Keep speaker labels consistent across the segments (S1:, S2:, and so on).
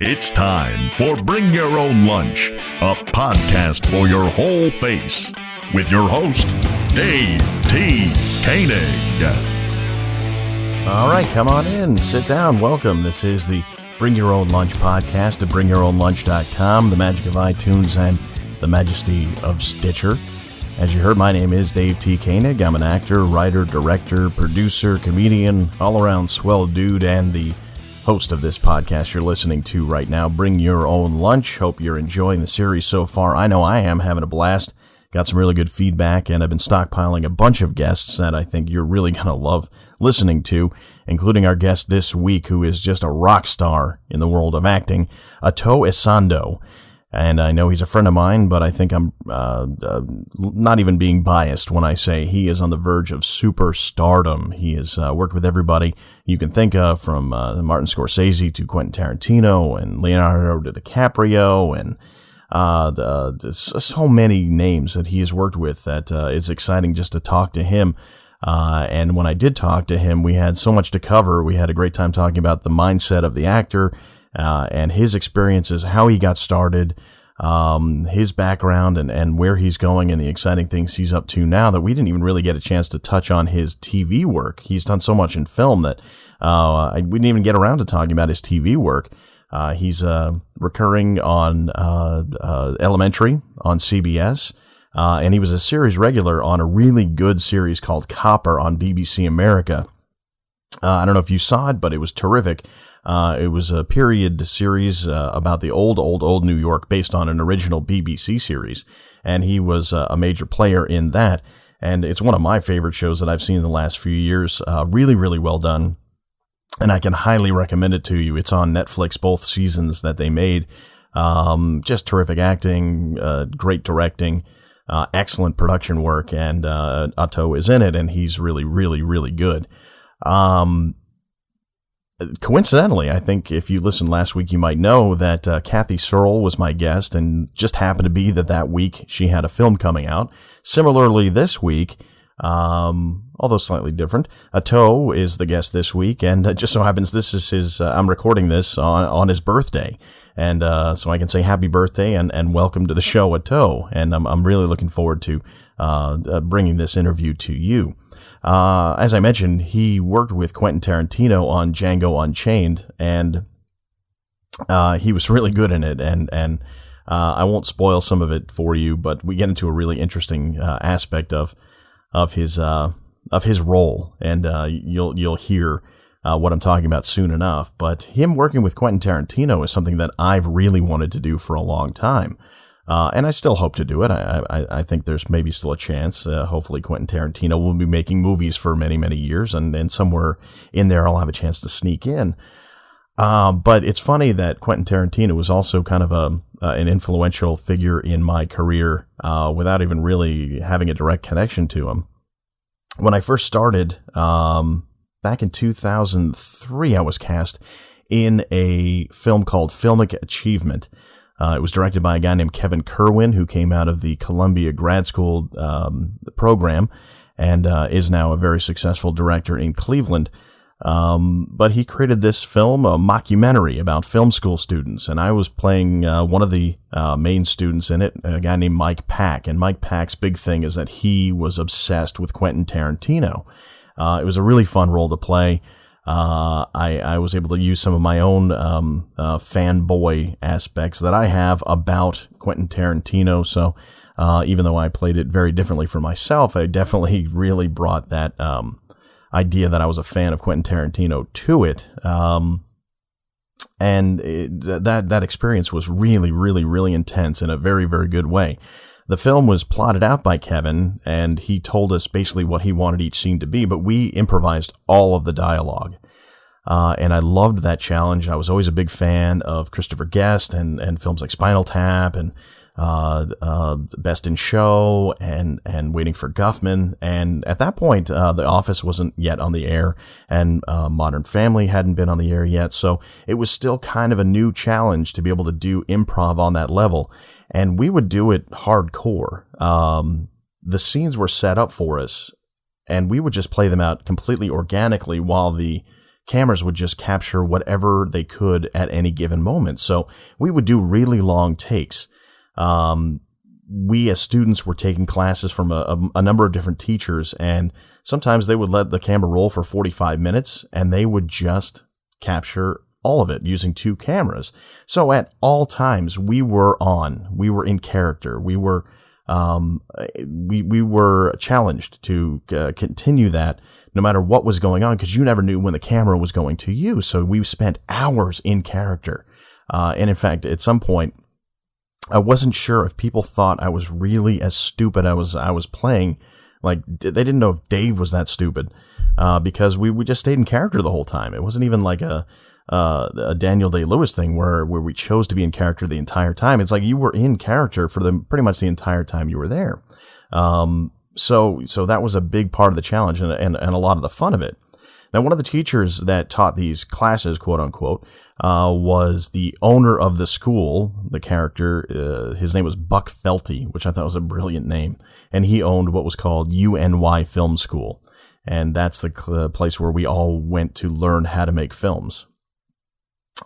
S1: It's time for Bring Your Own Lunch, a podcast for your whole face, with your host, Dave T. Koenig.
S2: All right, come on in, sit down, welcome. This is the Bring Your Own Lunch podcast at bringyourownlunch.com, the magic of iTunes, and the majesty of Stitcher. As you heard, my name is Dave T. Koenig. I'm an actor, writer, director, producer, comedian, all-around swell dude, and the host of this podcast you're listening to right now, Bring Your Own Lunch. Hope you're enjoying the series so far. I know I am, having a blast. Got some really good feedback, and I've been stockpiling a bunch of guests that I think you're really going to love listening to, including our guest this week, who is just a rock star in the world of acting, Ato Essandoh. And I know he's a friend of mine, but I think I'm not even being biased when I say he is on the verge of superstardom. He has worked with everybody you can think of, from Martin Scorsese to Quentin Tarantino and Leonardo DiCaprio, and so many names that he has worked with that it's exciting just to talk to him. And when I did talk to him, we had so much to cover. We had a great time talking about the mindset of the actor, and his experiences, how he got started, his background, and where he's going, and the exciting things he's up to now that we didn't even really get a chance to touch on his TV work. He's done so much in film that we didn't even get around to talking about his TV work. He's recurring on Elementary on CBS, and he was a series regular on a really good series called Copper on BBC America. I don't know if you saw it, but it was terrific. It was a period series about the old New York, based on an original BBC series, and he was a major player in that. And it's one of my favorite shows that I've seen in the last few years. Really, really well done, and I can highly recommend it to you. It's on Netflix, both seasons that they made. Just terrific acting, great directing, excellent production work, and Ato is in it, and he's really, really, really good. Coincidentally, I think if you listened last week, you might know that Kathy Searle was my guest, and just happened to be that week she had a film coming out. Similarly, this week, although slightly different, Ato is the guest this week, and it just so happens this is his, I'm recording this on his birthday, and so I can say happy birthday and welcome to the show, Ato, and I'm really looking forward to bringing this interview to you. As I mentioned, he worked with Quentin Tarantino on Django Unchained, and he was really good in it, and I won't spoil some of it for you, but we get into a really interesting aspect of his role, and you'll hear what I'm talking about soon enough. But him working with Quentin Tarantino is something that I've really wanted to do for a long time. And I still hope to do it. I think there's maybe still a chance. Hopefully Quentin Tarantino will be making movies for many, many years, and somewhere in there I'll have a chance to sneak in. But it's funny that Quentin Tarantino was also kind of an influential figure in my career without even really having a direct connection to him. When I first started, back in 2003, I was cast in a film called Filmic Achievement. It was directed by a guy named Kevin Kerwin, who came out of the Columbia grad school program, and is now a very successful director in Cleveland. But he created this film, a mockumentary about film school students, and I was playing one of the main students in it, a guy named Mike Pack. And Mike Pack's big thing is that he was obsessed with Quentin Tarantino. It was a really fun role to play. I was able to use some of my own fanboy aspects that I have about Quentin Tarantino. So even though I played it very differently for myself, I definitely really brought that idea that I was a fan of Quentin Tarantino to it. And that experience was really, really, really intense in a very, very good way. The film was plotted out by Kevin, and he told us basically what he wanted each scene to be, but we improvised all of the dialogue. And I loved that challenge. I was always a big fan of Christopher Guest and films like Spinal Tap and Best in Show and Waiting for Guffman. And at that point, The Office wasn't yet on the air, and Modern Family hadn't been on the air yet. So it was still kind of a new challenge to be able to do improv on that level. And we would do it hardcore. The scenes were set up for us, and we would just play them out completely organically while the cameras would just capture whatever they could at any given moment. So we would do really long takes. We as students were taking classes from a number of different teachers, and sometimes they would let the camera roll for 45 minutes and they would just capture all of it using 2 cameras. So at all times we were in character. We were challenged to continue that no matter what was going on, because you never knew when the camera was going to use. So we spent hours in character. And in fact, at some point, I wasn't sure if people thought I was really as stupid as I was playing. Like, they didn't know if Dave was that stupid, because we just stayed in character the whole time. It wasn't even like a Daniel Day-Lewis thing where we chose to be in character the entire time. It's like you were in character for pretty much the entire time you were there. So that was a big part of the challenge and a lot of the fun of it. Now, one of the teachers that taught these classes, quote unquote, was the owner of the school. The character, his name was Buck Felty, which I thought was a brilliant name. And he owned what was called UNY Film School. And that's the place where we all went to learn how to make films.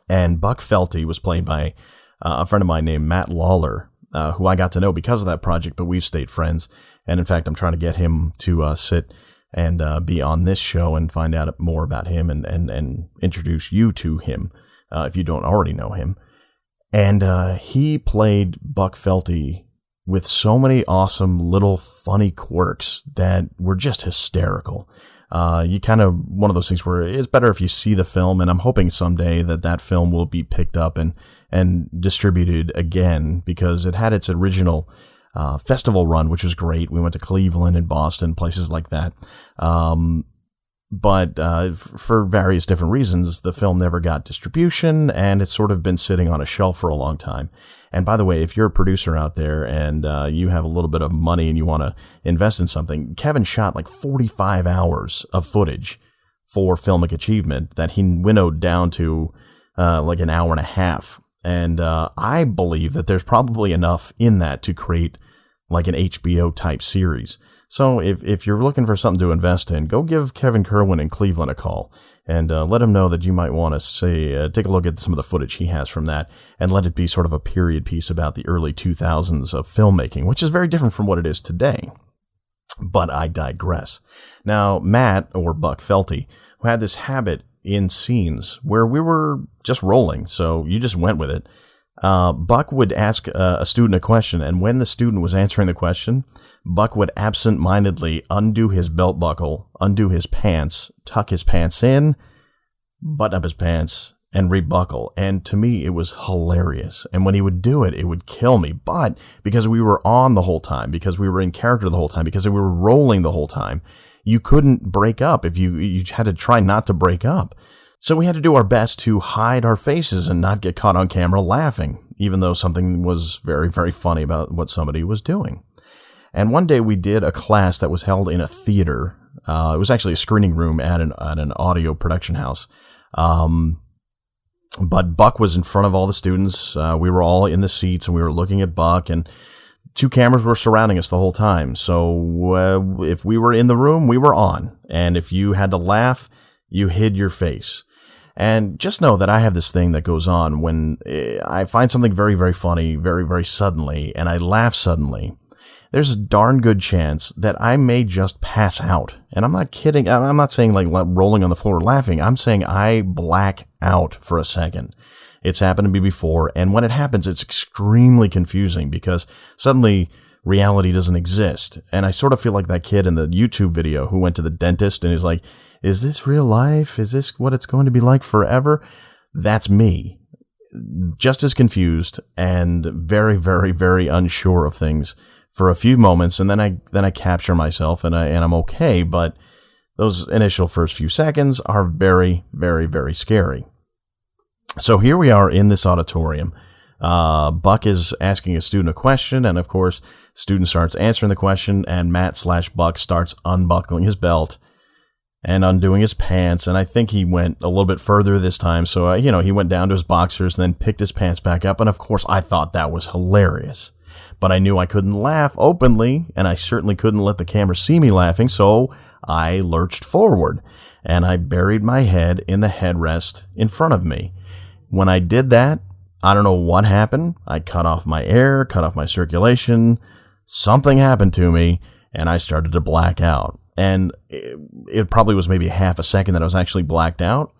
S2: And Buck Felty was played by a friend of mine named Matt Lawler, who I got to know because of that project, but we've stayed friends. And in fact, I'm trying to get him to sit and be on this show and find out more about him and introduce you to him if you don't already know him. And he played Buck Felty with so many awesome little funny quirks that were just hysterical. You kind of, one of those things where it's better if you see the film, and I'm hoping someday that film will be picked up and distributed again, because it had its original festival run, which was great. We went to Cleveland and Boston, places like that. But for various different reasons, the film never got distribution, and it's sort of been sitting on a shelf for a long time. And by the way, if you're a producer out there and you have a little bit of money and you want to invest in something, Kevin shot like 45 hours of footage for Filmic Achievement that he winnowed down to like an hour and a half. And I believe that there's probably enough in that to create like an HBO type series. So if you're looking for something to invest in, go give Kevin Kerwin in Cleveland a call and let him know that you might want to take a look at some of the footage he has from that and let it be sort of a period piece about the early 2000s of filmmaking, which is very different from what it is today. But I digress. Now, Matt, or Buck Felty, who had this habit in scenes where we were just rolling, so you just went with it. Buck would ask a student a question, and when the student was answering the question, Buck would absent-mindedly undo his belt buckle, undo his pants, tuck his pants in, button up his pants, and rebuckle. And to me, it was hilarious. And when he would do it, it would kill me. But because we were on the whole time, because we were in character the whole time, because we were rolling the whole time, you couldn't break up. If you had to try not to break up. So we had to do our best to hide our faces and not get caught on camera laughing, even though something was very, very funny about what somebody was doing. And one day we did a class that was held in a theater. It was actually a screening room at an audio production house. But Buck was in front of all the students. We were all in the seats and we were looking at Buck, and 2 cameras were surrounding us the whole time. So if we were in the room, we were on. And if you had to laugh, you hid your face. And just know that I have this thing that goes on when I find something very, very funny, very, very suddenly, and I laugh suddenly. There's a darn good chance that I may just pass out. And I'm not kidding. I'm not saying like rolling on the floor laughing. I'm saying I black out for a second. It's happened to me before. And when it happens, it's extremely confusing because suddenly reality doesn't exist. And I sort of feel like that kid in the YouTube video who went to the dentist and is like, is this real life? Is this what it's going to be like forever? That's me. Just as confused and very, very, very unsure of things for a few moments, and then I capture myself and I'm okay, but those initial first few seconds are very, very, very scary. So here we are in this auditorium. Buck is asking a student a question, and of course, the student starts answering the question, and Matt/Buck starts unbuckling his belt and undoing his pants, and I think he went a little bit further this time, so he went down to his boxers and then picked his pants back up, and of course, I thought that was hilarious. But I knew I couldn't laugh openly, and I certainly couldn't let the camera see me laughing, so I lurched forward. and I buried my head in the headrest in front of me. When I did that, I don't know what happened. I cut off my air, cut off my circulation. Something happened to me, and I started to black out. And it probably was maybe half a second that I was actually blacked out,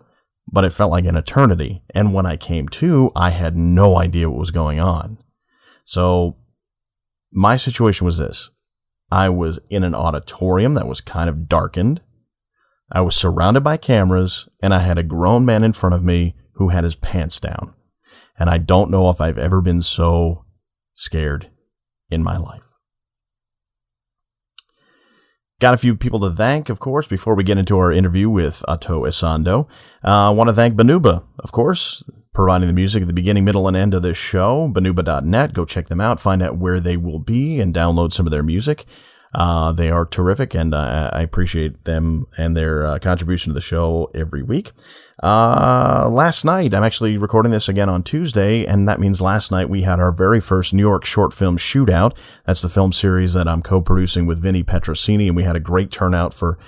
S2: but it felt like an eternity. And when I came to, I had no idea what was going on. So my situation was this. I was in an auditorium that was kind of darkened. I was surrounded by cameras, and I had a grown man in front of me who had his pants down. And I don't know if I've ever been so scared in my life. Got a few people to thank, of course, before we get into our interview with Ato Essandoh. I want to thank Banuba, of course, providing the music at the beginning, middle, and end of this show. Banuba.net. Go check them out, find out where they will be, and download some of their music. They are terrific, and I appreciate them and their contribution to the show every week. Last night, I'm actually recording this again on Tuesday, and that means last night we had our very first New York Short Film Shootout. That's the film series that I'm co-producing with Vinny Petrosini, and we had a great turnout for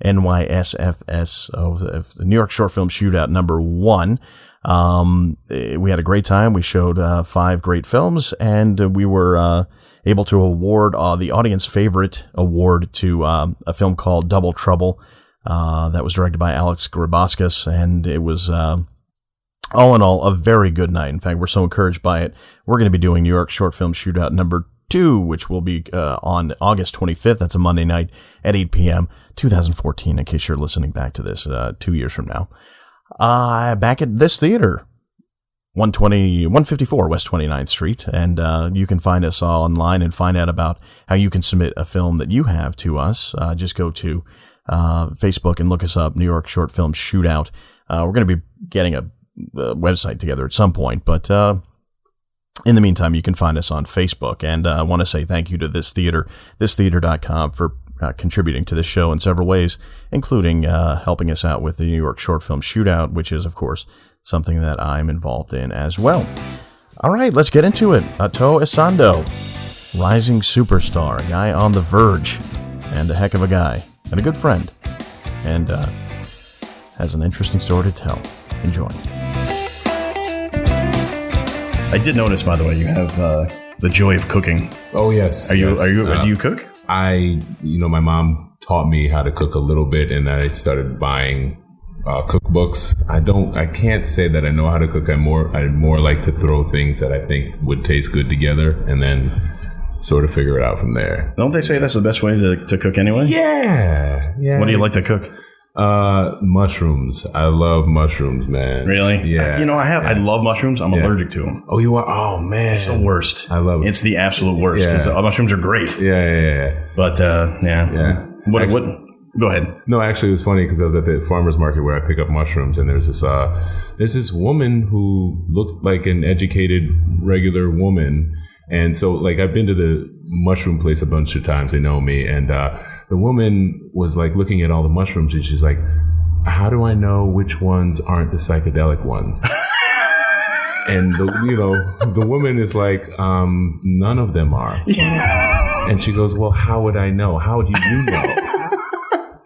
S2: NYSFS, the New York Short Film Shootout number 1. We had a great time. We showed 5 great films, and we were able to award the audience favorite award to a film called Double Trouble that was directed by Alex Grabaskas, and it was all in all a very good night. In fact, we're so encouraged by it. We're going to be doing New York Short Film Shootout number 2, which will be on August 25th. That's a Monday night at 8 p.m. 2014, in case you're listening back to this 2 years from now. Back at this theater, 154 West 29th Street, and you can find us all online and find out about how you can submit a film that you have to us. Just go to Facebook and look us up, New York Short Film Shootout. We're going to be getting a website together at some point, but in the meantime, you can find us on Facebook. And I want to say thank you to This Theater, thistheater.com, for contributing to this show in several ways, including helping us out with the New York Short Film Shootout, which is, of course, something that I'm involved in as well. All right, let's get into it. Ato Essandoh, rising superstar, a guy on the verge, and a heck of a guy, and a good friend, and has an interesting story to tell. Enjoy. I did notice, by the way, you have the joy of cooking.
S3: Oh yes.
S2: Do
S3: yes.
S2: you cook?
S3: My mom taught me how to cook a little bit, and I started buying cookbooks. I can't say that I know how to cook. I more like to throw things that I think would taste good together, and then sort of figure it out from there.
S2: Don't they say that's the best way to cook anyway?
S3: Yeah.
S2: What do you like to cook?
S3: Mushrooms. I love mushrooms, man.
S2: Really?
S3: Yeah.
S2: I love mushrooms. I'm allergic to them.
S3: Oh, you are? Oh, man.
S2: It's the worst.
S3: I love it.
S2: It's the absolute worst because the mushrooms are great.
S3: Yeah.
S2: But,
S3: Yeah.
S2: What? Go ahead.
S3: No, actually, it was funny because I was at the farmer's market where I pick up mushrooms, and there's this woman who looked like an educated, regular woman. And so, like, I've been to the mushroom place a bunch of times. They know me. And the woman was, like, looking at all the mushrooms, and she's like, how do I know which ones aren't the psychedelic ones? And, the woman is like, none of them are. Yeah. And she goes, well, how would I know? How do you know?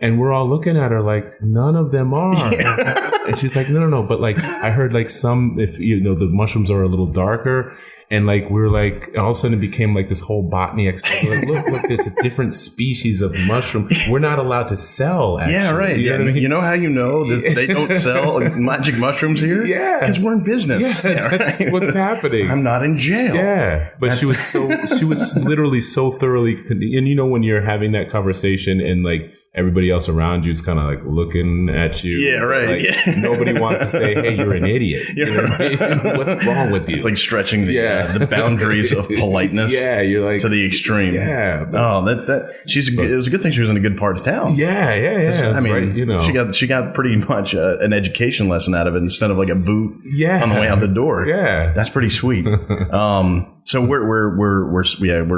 S3: And we're all looking at her like, none of them are. Yeah. And she's like, no. But like, I heard like some, if the mushrooms are a little darker. And like, we're like, all of a sudden it became like this whole botany expert. Like, look, there's a different species of mushroom. We're not allowed to sell, actually.
S2: Yeah, right.
S3: You know what I mean?
S2: You know how you know that they don't sell magic mushrooms here?
S3: Yeah.
S2: Because we're in business.
S3: Yeah, that's what's happening.
S2: I'm not in jail.
S3: Yeah. But she was literally so thoroughly, and when you're having that conversation and like, everybody else around you is kind of like looking at you.
S2: Yeah, right.
S3: Like, nobody wants to say, hey, you're an idiot. You know what I mean? What's wrong with you?
S2: It's like stretching the boundaries of politeness
S3: you're like,
S2: to the extreme.
S3: Yeah.
S2: It was a good thing she was in a good part of town.
S3: Yeah.
S2: I mean,
S3: right,
S2: she got pretty much an education lesson out of it instead of like a boot on the way out the door.
S3: Yeah.
S2: That's pretty sweet. So we're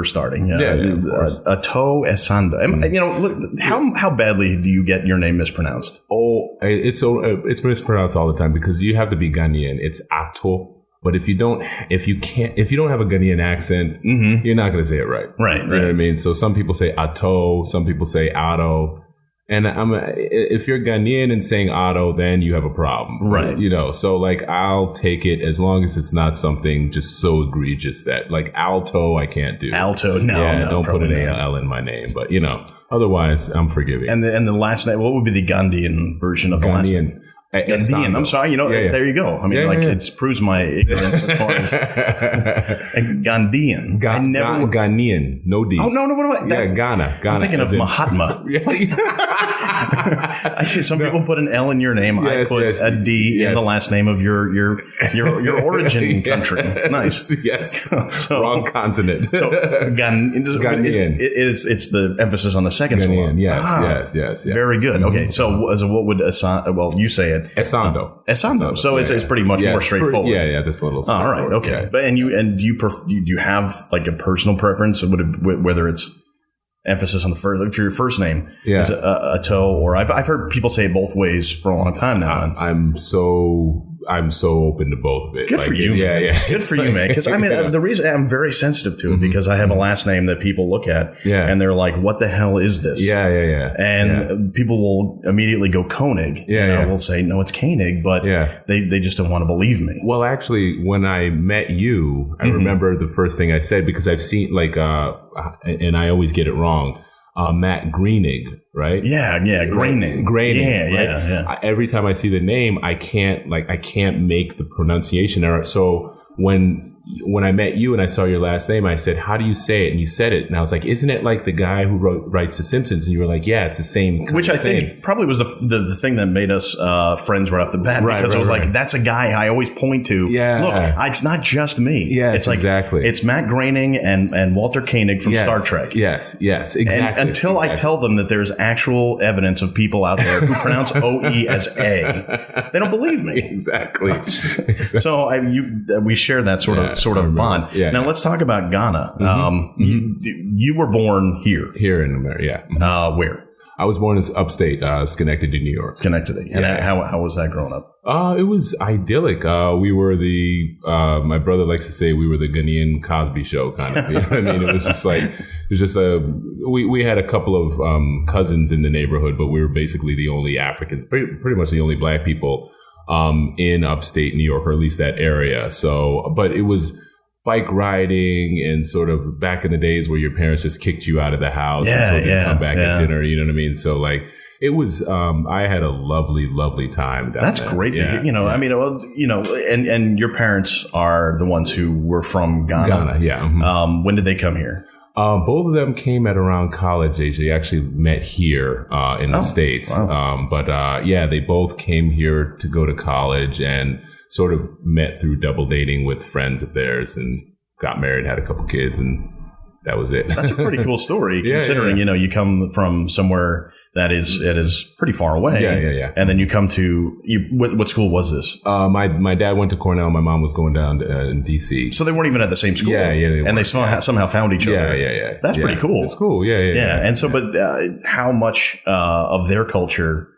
S2: starting. Ato Essandoh. Look, how badly do you get your name mispronounced?
S3: Oh, it's mispronounced all the time because you have to be Ghanaian. It's Ato. But if you don't have a Ghanaian accent, you're not going to say it right.
S2: Right.
S3: You know what I mean? So some people say Ato, some people say Ato. And if you're Ghanaian and saying Ato, then you have a problem.
S2: Right.
S3: You know, so like I'll take it as long as it's not something just so egregious that like Alto I can't do.
S2: Alto, no,
S3: don't put an
S2: not.
S3: AL in my name. But you know, otherwise I'm forgiving.
S2: And the last name, what would be the Ghanaian version of the last name? Ghanaian. I'm sorry. You know, there you go. I mean, it just proves my ignorance as far as Ghanaian.
S3: Ghanaian. No D.
S2: Oh, no. What
S3: Ghana.
S2: I'm thinking of Mahatma. I see some people put an L in your name. I put a D in the last name of your origin country. Nice.
S3: Yes. Wrong continent.
S2: So Ghanaian. It's the emphasis on the second syllable.
S3: Yes.
S2: Very good. Okay. So what would you say it? Essandoh. So it's pretty much more straightforward.
S3: Yeah. This little.
S2: All right. Okay. Yeah. But do you have like a personal preference, whether it's emphasis on the first, like for your first name, is it Ato, or I've heard people say it both ways for a long time now.
S3: I'm so open to both of it.
S2: Good for you.
S3: Yeah.
S2: Good for you, man. Because I mean, the reason I'm very sensitive to it because I have a last name that people look at and they're like, "What the hell is this?"
S3: Yeah.
S2: And people will immediately go Koenig. We'll say, "No, it's Koenig," but they just don't want to believe me.
S3: Well, actually, when I met you, I remember the first thing I said because I've seen and I always get it wrong. Matt Koenig, right?
S2: Yeah, Koenig.
S3: Yeah. Every time I see the name, I can't make the pronunciation error. So when I met you and I saw your last name, I said, "How do you say it?" And you said it, and I was like, "Isn't it like the guy who writes The Simpsons?" And you were like, "Yeah, it's the same."
S2: Which I think probably was the thing that made us friends right off the bat, because it was like, that's a guy I always point to.
S3: Yeah,
S2: look, it's not just me.
S3: Yeah,
S2: it's like
S3: exactly.
S2: It's Matt Groening and Walter Koenig from Star Trek.
S3: Yes, exactly.
S2: And until I tell them that there's actual evidence of people out there who pronounce OE as A, they don't believe me.
S3: Exactly.
S2: So we share that sort of bond.
S3: Yeah,
S2: now let's talk about Ghana. You were born here.
S3: Here in America, yeah.
S2: Where?
S3: I was born in upstate, Schenectady, New York.
S2: Schenectady. And how was that growing up?
S3: It was idyllic. We were my brother likes to say we were the Ghanaian Cosby Show kind of. You know what I mean? It was just we had a couple of cousins in the neighborhood, but we were basically the only Africans, pretty much the only black people in upstate New York, or at least that area. So, but it was bike riding and sort of back in the days where your parents just kicked you out of the house and told you to come back at dinner. You know what I mean? So like it was, I had a lovely, lovely time down
S2: That's
S3: there.
S2: great to hear. I mean, and your parents are the ones who were from Ghana. When did they come here?
S3: Both of them came at around college age. They actually met here in the States. Wow. They both came here to go to college and sort of met through double dating with friends of theirs and got married, had a couple kids, and that was it. That's
S2: a pretty cool story, considering, you come from somewhere that is pretty far away.
S3: Yeah.
S2: And then you come to what school was this?
S3: My dad went to Cornell. My mom was going down in DC.
S2: So they weren't even at the same school.
S3: Yeah.
S2: And they somehow found each other.
S3: Yeah.
S2: That's pretty cool.
S3: It's cool. Yeah.
S2: And so, but how much of their culture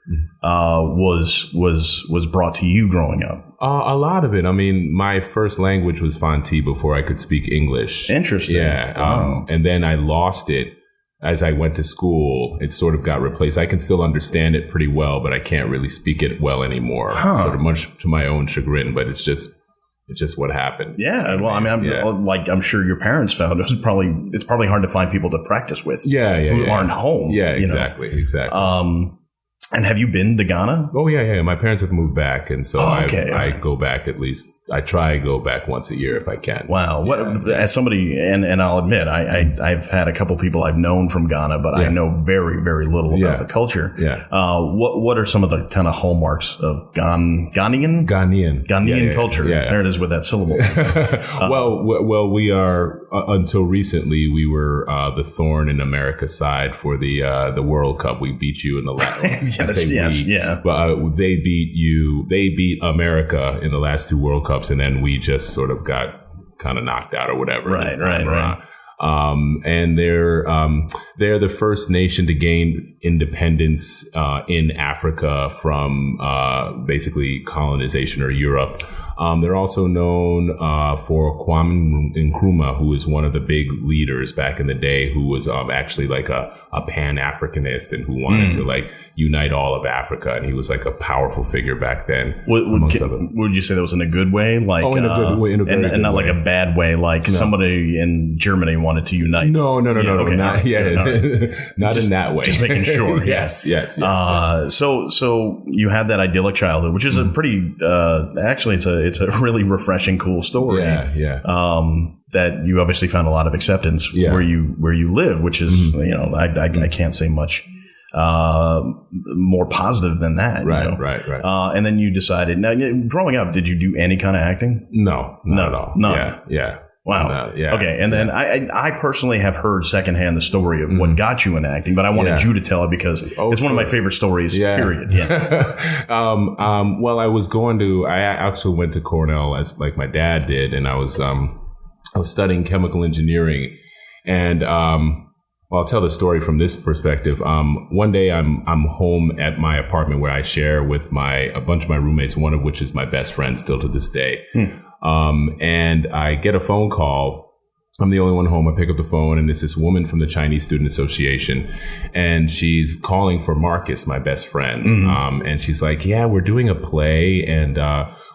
S2: was brought to you growing up?
S3: A lot of it. I mean, my first language was Fanti before I could speak English.
S2: Interesting.
S3: Yeah.
S2: Wow.
S3: And then I lost it as I went to school. It sort of got replaced. I can still understand it pretty well, but I can't really speak it well anymore. Sort of much to my own chagrin, but it's just what happened.
S2: Yeah. Well, I mean, I'm sure your parents found it's probably hard to find people to practice with. Who aren't home.
S3: Yeah, exactly.
S2: And have you been to Ghana?
S3: Oh, yeah. My parents have moved back, and so I go back at least. I try to go back once a year if I can.
S2: Wow. As somebody, and I'll admit, I've had a couple people I've known from Ghana, but I know very, very little about the culture.
S3: Yeah.
S2: What are some of the kind of hallmarks of Ghanaian culture? Yeah. There it is with that syllable.
S3: Well, we are, until recently, we were the thorn in America's side for the World Cup. We beat you in the last. But they beat America in the last two World Cups, and then we just sort of got kind of knocked out or whatever.
S2: Right.
S3: And they're the first nation to gain independence in Africa from basically colonization or Europe. They're also known for Kwame Nkrumah, who was one of the big leaders back in the day, who was actually like a Pan-Africanist and who wanted to like unite all of Africa. And he was like a powerful figure back then.
S2: Would you say that was in a good way? Like,
S3: in a good way, in a very good way.
S2: And not like a bad way, like somebody in Germany wanted to unite.
S3: No.
S2: Okay.
S3: Not in that way.
S2: Just making sure.
S3: Yes.
S2: So you had that idyllic childhood, which is a pretty, actually it's a really refreshing, cool story.
S3: Yeah.
S2: That you obviously found a lot of acceptance where you live, which is, I can't say much more positive than that.
S3: Right.
S2: And then you decided, now growing up, did you do any kind of acting?
S3: No, not at all.
S2: None.
S3: Yeah.
S2: Wow. Okay. And then I personally have heard secondhand the story of what got you into acting, but I wanted you to tell it because it's one of my favorite stories, period. Yeah.
S3: Well, I actually went to Cornell as like my dad did. And I was studying chemical engineering and, I'll tell the story from this perspective. One day I'm home at my apartment where I share with a bunch of my roommates, one of which is my best friend still to this day. And I get a phone call. I'm the only one home. I pick up the phone and it's this woman from the Chinese Student Association and she's calling for Marcus, my best friend. And she's like, yeah, we're doing a play and,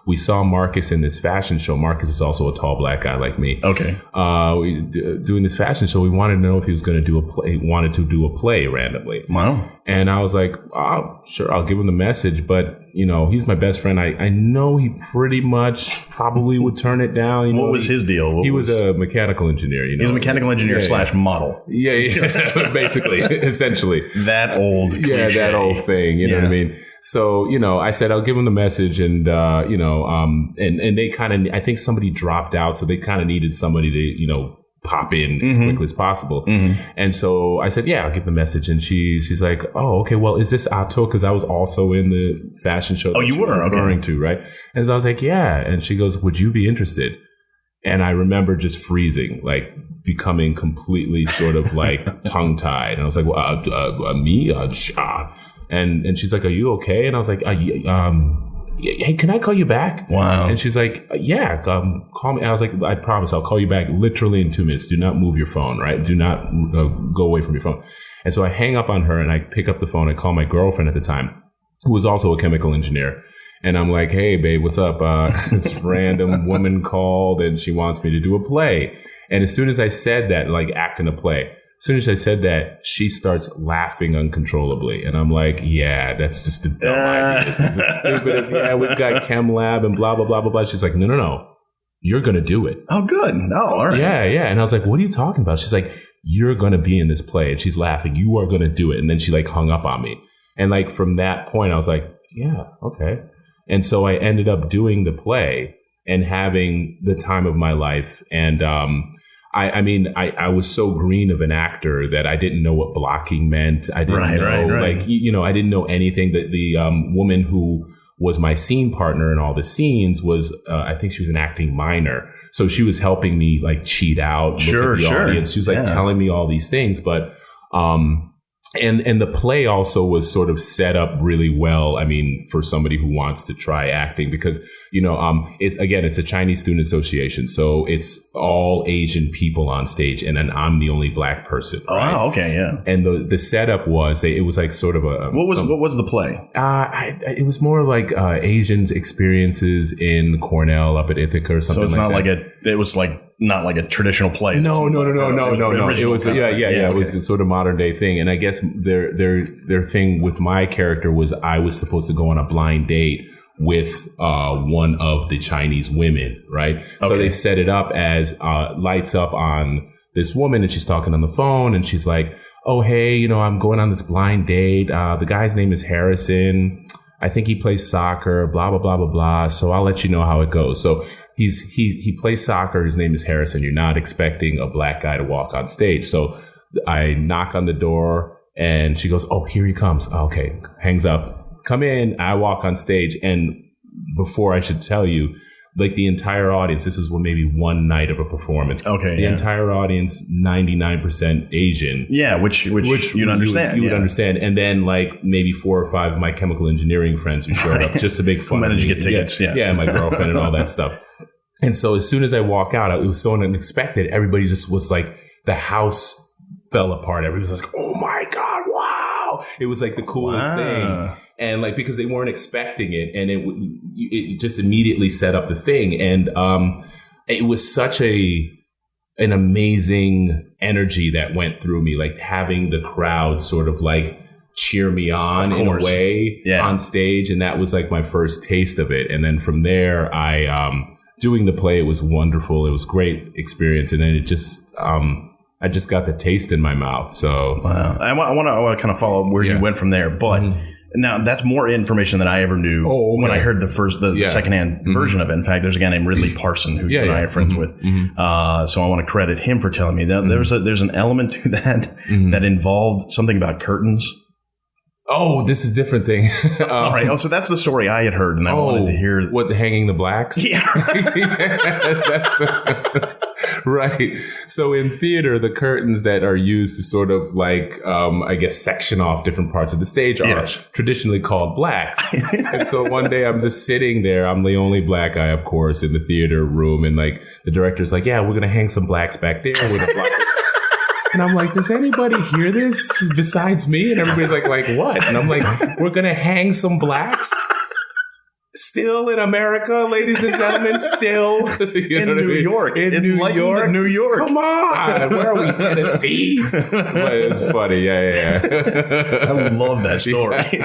S3: we saw Marcus in this fashion show. Marcus is also a tall black guy like me.
S2: Okay.
S3: Doing this fashion show. We wanted to know if he was going to wanted to do a play randomly.
S2: Wow.
S3: And I was like, oh, sure, I'll give him the message. But, he's my best friend. I know he pretty much probably would turn it down.
S2: What was his deal?
S3: He was a mechanical engineer.
S2: He was a mechanical engineer / model.
S3: Yeah. Basically, essentially.
S2: That old cliche.
S3: Yeah, that old thing. You know what I mean? So, I said, I'll give him the message and, and they kind of, I think somebody dropped out. So they kind of needed somebody to, pop in as quickly as possible. And so I said, yeah, I'll give the message. And she's like, oh, okay, well, is this Ato? Because I was also in the fashion show that you were referring to, right? And so I was like, yeah. And she goes, would you be interested? And I remember just freezing, like becoming completely sort of like tongue tied. And I was like, well, me? And she's like, are you okay? And I was like, hey, can I call you back?
S2: Wow.
S3: And she's like, yeah, call me. I was like, I promise I'll call you back literally in 2 minutes. Do not move your phone, right? Do not go away from your phone. And so I hang up on her and I pick up the phone. I call my girlfriend at the time, who was also a chemical engineer. And I'm like, hey, babe, what's up? This random woman called and she wants me to do a play. And as soon as I said that, like act in a play, as soon as I said that, she starts laughing uncontrollably. And I'm like, yeah, that's just a dumb idea. This is as stupid as, we've got chem lab and blah, blah, blah, blah, blah. She's like, no. You're going to do it.
S2: Oh, good. No, all right.
S3: Yeah. And I was like, what are you talking about? She's like, you're going to be in this play. And she's laughing. You are going to do it. And then she like hung up on me. And like from that point, I was like, yeah, okay. And so I ended up doing the play and having the time of my life. And, I was so green of an actor that I didn't know what blocking meant. I didn't know, like, I didn't know anything. That the woman who was my scene partner in all the scenes was, I think she was an acting minor. So she was helping me like cheat out, look at the audience. She was like telling me all these things, but, and the play also was sort of set up really well. I mean, for somebody who wants to try acting, because, it's a Chinese Student Association. So it's all Asian people on stage. And then I'm the only black person. Right?
S2: Oh, okay. Yeah.
S3: And the setup was, it was like sort of a,
S2: what was the play?
S3: It was more like, Asians' experiences in Cornell up at Ithaca or something like that.
S2: So it's it was like, not like a traditional play.
S3: No. It was, it was a sort of modern day thing. And I guess their thing with my character was I was supposed to go on a blind date with one of the Chinese women, right? Okay. So they set it up as lights up on this woman and she's talking on the phone and she's like, oh, hey, I'm going on this blind date. The guy's name is Harrison. I think he plays soccer, blah, blah, blah, blah, blah. So I'll let you know how it goes. So he plays soccer. His name is Harrison. You're not expecting a black guy to walk on stage. So I knock on the door and she goes, oh, here he comes. Okay. Hangs up. Come in. I walk on stage. And before I should tell you, like the entire audience, this was maybe one night of a performance.
S2: Okay.
S3: The entire audience, 99% Asian.
S2: Yeah, which you'd understand.
S3: You would understand. And then like maybe 4 or 5 of my chemical engineering friends who showed up just to make fun of me.
S2: Managed to get tickets.
S3: Yeah, my girlfriend and all that stuff. And so as soon as I walk out, it was so unexpected. Everybody just was like, the house fell apart. Everybody was like, oh my God, wow. It was like the coolest thing. And like, because they weren't expecting it, and it just immediately set up the thing. And it was such an amazing energy that went through me, like having the crowd sort of like cheer me on in a way on stage. And that was like my first taste of it. And then from there, doing the play, it was wonderful. It was a great experience. And then it just, I just got the taste in my mouth. So
S2: I want to kind of follow where you went from there, but now that's more information than I ever knew when I heard the secondhand version of it. In fact, there's a guy named Ridley Parson who you and I are friends with. So I want to credit him for telling me that there's an element to that that involved something about curtains.
S3: Oh, this is a different thing.
S2: All right. Oh, so that's the story I had heard, and I wanted to hear.
S3: What, hanging the blacks?
S2: Yeah.
S3: That's right. So in theater, the curtains that are used to sort of like, I guess, section off different parts of the stage are traditionally called blacks. And so one day I'm just sitting there. I'm the only black guy, of course, in the theater room. And like the director's like, yeah, we're going to hang some blacks back there with a black. And I'm like, does anybody hear this besides me? And everybody's like what? And I'm like, we're going to hang some blacks? Still in America, ladies and gentlemen, still. You know
S2: in New York.
S3: In New York.
S2: New York.
S3: Come on. Where are we, Tennessee? But it's funny. Yeah.
S2: I love that story.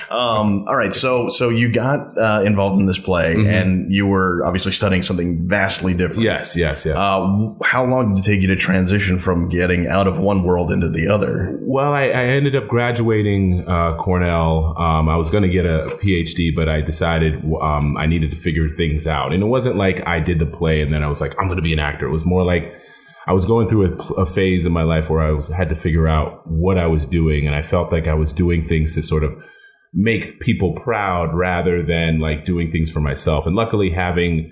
S2: All right. So you got involved in this play, and you were obviously studying something vastly different.
S3: Yes.
S2: How long did it take you to transition from getting out of one world into the other?
S3: Well, I ended up graduating Cornell. I was going to get a PhD, but I decided I needed to figure things out. And it wasn't like I did the play and then I was like, I'm going to be an actor. It was more like I was going through a phase in my life where I had to figure out what I was doing. And I felt like I was doing things to sort of make people proud rather than like doing things for myself. And luckily, having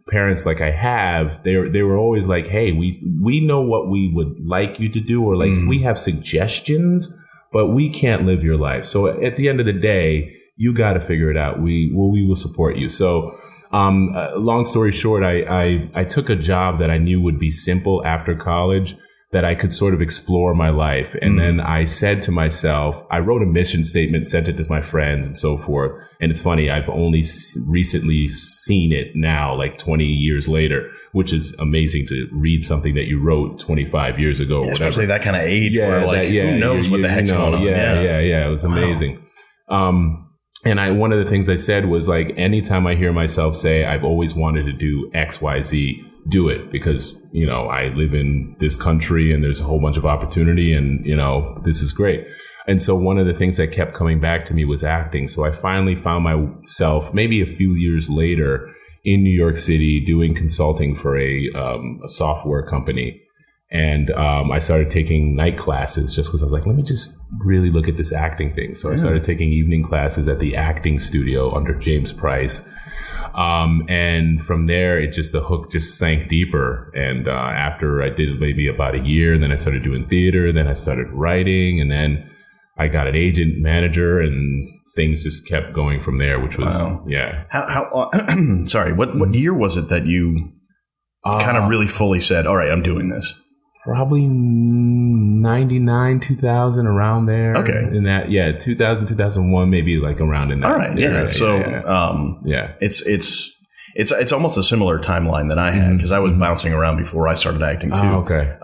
S3: parents like I have, they were always like, hey, we know what we would like you to do, or like we have suggestions, but we can't live your life. So at the end of the day, you got to figure it out. We will support you. So, long story short, I took a job that I knew would be simple after college, that I could sort of explore my life. And then I said to myself, I wrote a mission statement, sent it to my friends and so forth. And it's funny, I've only recently seen it now, like 20 years later, which is amazing to read something that you wrote 25 years ago or whatever.
S2: Especially that kind of age where like, who knows what the heck's going on.
S3: Yeah. It was amazing. And one of the things I said was like, anytime I hear myself say, I've always wanted to do X, Y, Z, do it, because, you know, I live in this country and there's a whole bunch of opportunity and, you know, this is great. And so one of the things that kept coming back to me was acting. So I finally found myself maybe a few years later in New York City doing consulting for a software company. And I started taking night classes just because I was like, let me just really look at this acting thing. So I started taking evening classes at the acting studio under James Price. And from there, the hook just sank deeper. And after I did maybe about a year, then I started doing theater, then I started writing, and then I got an agent manager, and things just kept going from there, which was,
S2: How sorry, what year was it that you kind of really fully said, all right, I'm doing this?
S3: Probably 99, 2000, around there.
S2: Okay.
S3: In that, 2000, 2001, maybe like around in that.
S2: All right.
S3: area.
S2: It's almost a similar timeline that I had, because I was bouncing around before I started acting too.
S3: Oh, okay.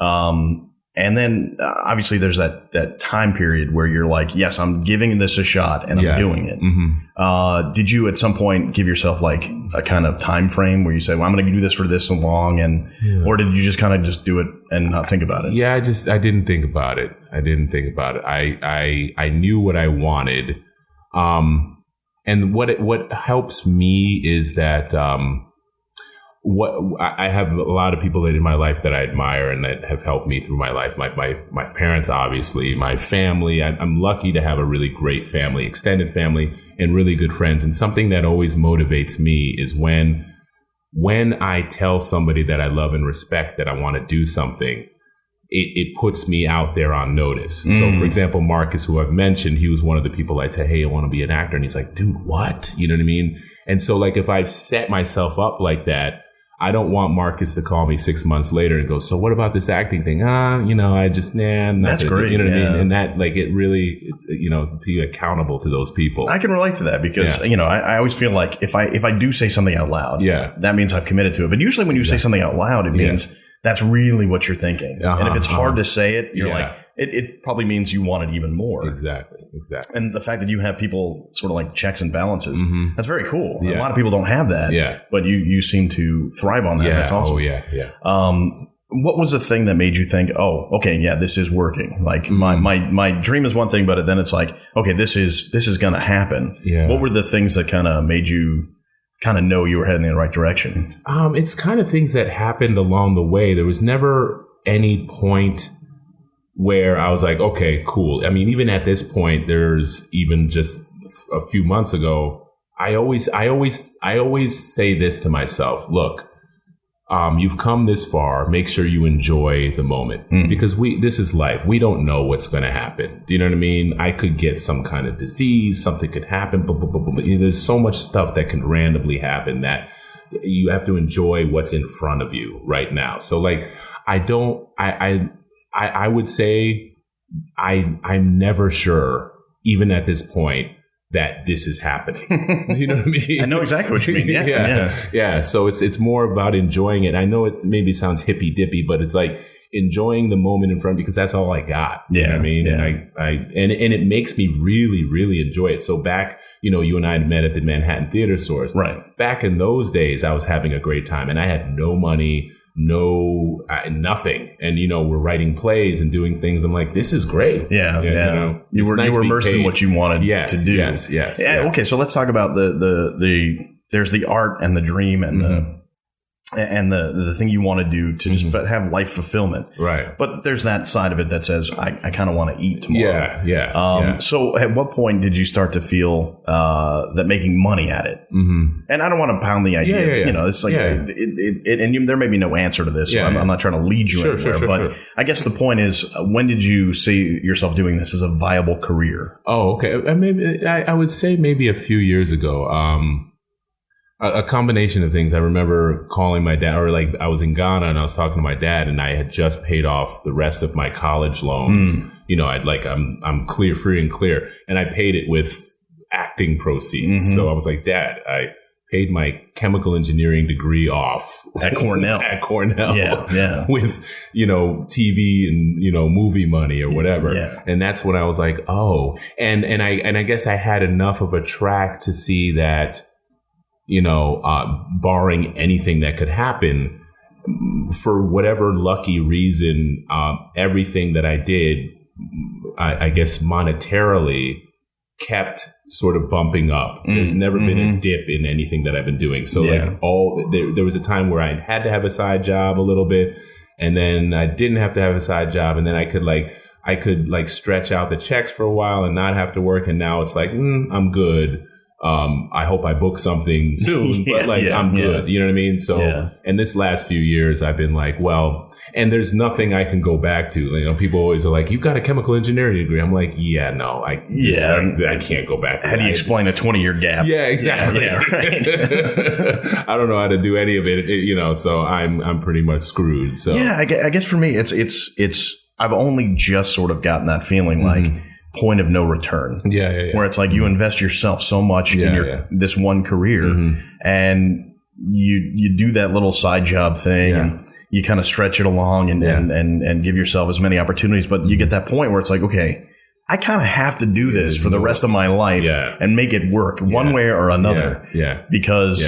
S2: And then obviously there's that time period where you're like, yes, I'm giving this a shot and I'm doing it. Did you at some point give yourself like a kind of time frame where you say, well, I'm going to do this for this long, or did you just kind of just do it and not think about it?
S3: Yeah, I didn't think about it. I knew what I wanted. And what helps me is that, I have a lot of people in my life that I admire and that have helped me through my life. My parents, obviously, my family. I'm lucky to have a really great family, extended family, and really good friends. And something that always motivates me is when I tell somebody that I love and respect that I want to do something, it puts me out there on notice. So, for example, Marcus, who I've mentioned, he was one of the people I'd say, hey, I want to be an actor. And he's like, dude, what? You know what I mean? And so, like, if I've set myself up like that, I don't want Marcus to call me 6 months later and go, so what about this acting thing? I'm not.
S2: That's great.
S3: You know what I mean? And that, like, it's, be accountable to those people.
S2: I can relate to that because, I always feel like if I do say something out loud, that means I've committed to it. But usually when you say something out loud, it means that's really what you're thinking. And if it's hard to say it, you're like, it probably means you want it even more.
S3: Exactly.
S2: And the fact that you have people sort of like checks and balances, that's very cool. A lot of people don't have that, but you seem to thrive on that.
S3: Yeah.
S2: That's awesome.
S3: Oh, yeah.
S2: What was the thing that made you think, oh, okay, yeah, this is working? Like my dream is one thing, but then it's like, okay, this is going to happen.
S3: Yeah.
S2: What were the things that kind of made you kind of know you were heading in the right direction?
S3: It's kind of things that happened along the way. There was never any point where I was like, okay, cool. I mean, even at this point, there's even just a few months ago, I always say this to myself, look, you've come this far, make sure you enjoy the moment because this is life. We don't know what's going to happen. Do you know what I mean? I could get some kind of disease, something could happen, but there's so much stuff that can randomly happen that you have to enjoy what's in front of you right now. So like, I would say I'm never sure, even at this point, that this is happening. Do you know what I mean?
S2: I know exactly what you mean.
S3: Yeah. So it's more about enjoying it. I know it maybe sounds hippy dippy, but it's like enjoying the moment in front because that's all I got.
S2: Yeah.
S3: You know what I mean?
S2: Yeah.
S3: And it makes me really, really enjoy it. So back, you and I had met at the Manhattan Theater Source.
S2: Right.
S3: Back in those days, I was having a great time and I had no money, nothing. And, we're writing plays and doing things. I'm like, this is great.
S2: Yeah. You were immersed in what you wanted to do.
S3: Yes.
S2: Yeah. Okay. So let's talk about there's the art and the dream and the thing you want to do to just have life fulfillment.
S3: Right.
S2: But there's that side of it that says, I kind of want to eat tomorrow.
S3: Yeah.
S2: So at what point did you start to feel that making money at it? And I don't want to pound the idea. It's like, and there may be no answer to this. So I'm not trying to lead you anywhere. But I guess the point is, when did you see yourself doing this as a viable career?
S3: Oh, okay. Maybe I would say maybe a few years ago. A combination of things. I remember calling my dad, or like I was in Ghana and I was talking to my dad, and I had just paid off the rest of my college loans. I'm free and clear, and I paid it with acting proceeds. So I was like, Dad, I paid my chemical engineering degree off
S2: at Cornell.
S3: With TV and movie money or whatever. And that's when I was like, oh, and I guess I had enough of a track to see that, barring anything that could happen, for whatever lucky reason, everything that I did, I guess monetarily, kept sort of bumping up. There's never been a dip in anything that I've been doing. So there was a time where I had to have a side job a little bit, and then I didn't have to have a side job, and then I could stretch out the checks for a while and not have to work. And now it's like, I'm good. I hope I book something soon, but I'm good. You know what I mean? So, and this last few years, I've been like, well, and there's nothing I can go back to. People always are like, you've got a chemical engineering degree. I'm like, I can't go back to
S2: How do you explain a 20-year gap?
S3: Yeah, exactly. Right. I don't know how to do any of it, so I'm pretty much screwed. So
S2: I guess for me, it's I've only just sort of gotten that feeling like point of no return. Where it's like you invest yourself so much in this one career, and you do that little side job thing, and you kind of stretch it along and give yourself as many opportunities. But you get that point where it's like, okay, I kind of have to do this for the rest of my life and make it work one way or another. Because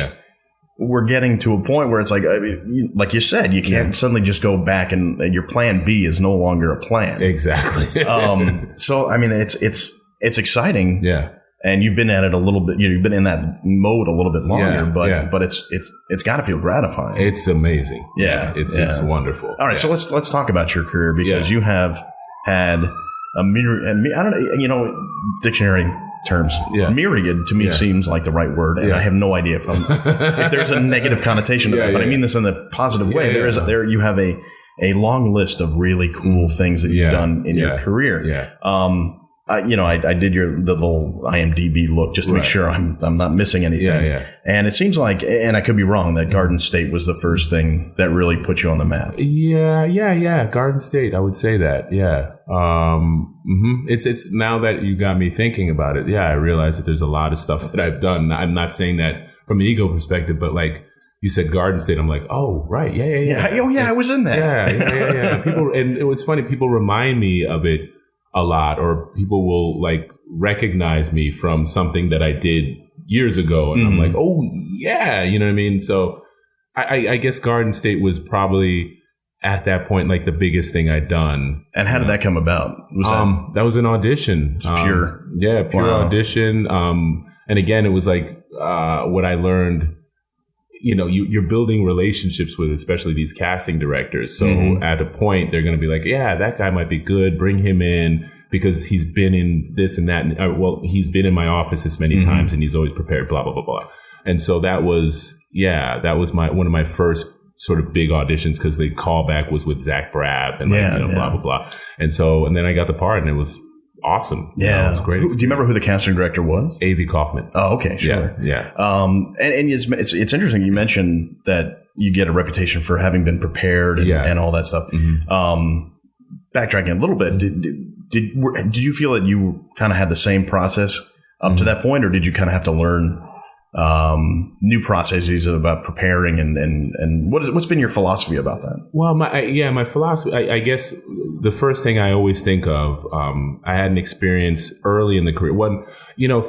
S2: we're getting to a point where it's like you said, you can't suddenly just go back and your plan B is no longer a plan.
S3: Exactly.
S2: So, I mean, it's exciting. And you've been at it a little bit. You've been in that mode a little bit longer, but it's got to feel gratifying.
S3: It's amazing. It's wonderful.
S2: All right, so let's talk about your career, because you have had a myriad. I don't know, dictionary terms. Myriad to me seems like the right word, and I have no idea if there's a negative connotation to that. But I mean this in the positive way. There you have a long list of really cool things that you've done in your career. I did the little IMDb look just to make sure I'm not missing anything. And it seems like, and I could be wrong, that Garden State was the first thing that really put you on the map.
S3: Garden State, I would say that. It's now that you got me thinking about it. I realize that there's a lot of stuff that I've done. I'm not saying that from an ego perspective, but like you said, Garden State, I'm like, oh, right.
S2: I was in that.
S3: People, and it's funny, people remind me of it a lot, or people will like recognize me from something that I did years ago, and I'm like, oh yeah, you know what I mean? So I guess Garden State was probably at that point like the biggest thing I'd done.
S2: And how did that come about?
S3: That was an audition.
S2: Pure
S3: audition. And again, it was like what I learned. You're building relationships with, especially these casting directors. So at a point, they're going to be like, yeah, that guy might be good. Bring him in because he's been in this and that. He's been in my office this many times and he's always prepared, blah, blah, blah, blah. And so that was one of my first sort of big auditions, because the callback was with Zach Braff and blah, blah, blah. And then I got the part, and it was awesome. It was great.
S2: Do you remember who the casting director was?
S3: A.V. Kaufman.
S2: Oh, okay, sure.
S3: Yeah.
S2: And it's interesting you mentioned that you get a reputation for having been prepared and all that stuff. Backtracking a little bit, did you feel that you kind of had the same process up to that point, or did you kind of have to learn new processes about preparing, and what's been your philosophy about that?
S3: Well, my philosophy, I guess the first thing I always think of, I had an experience early in the career when,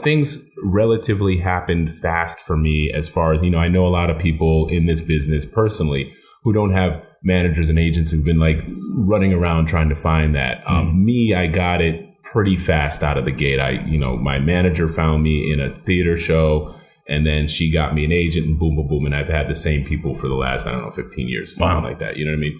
S3: things relatively happened fast for me, as far as, I know a lot of people in this business personally who don't have managers and agents who've been like running around trying to find that. Me, I got it pretty fast out of the gate. My manager found me in a theater show, and then she got me an agent, and boom, boom, boom. And I've had the same people for the last, 15 years or something like that. You know what I mean?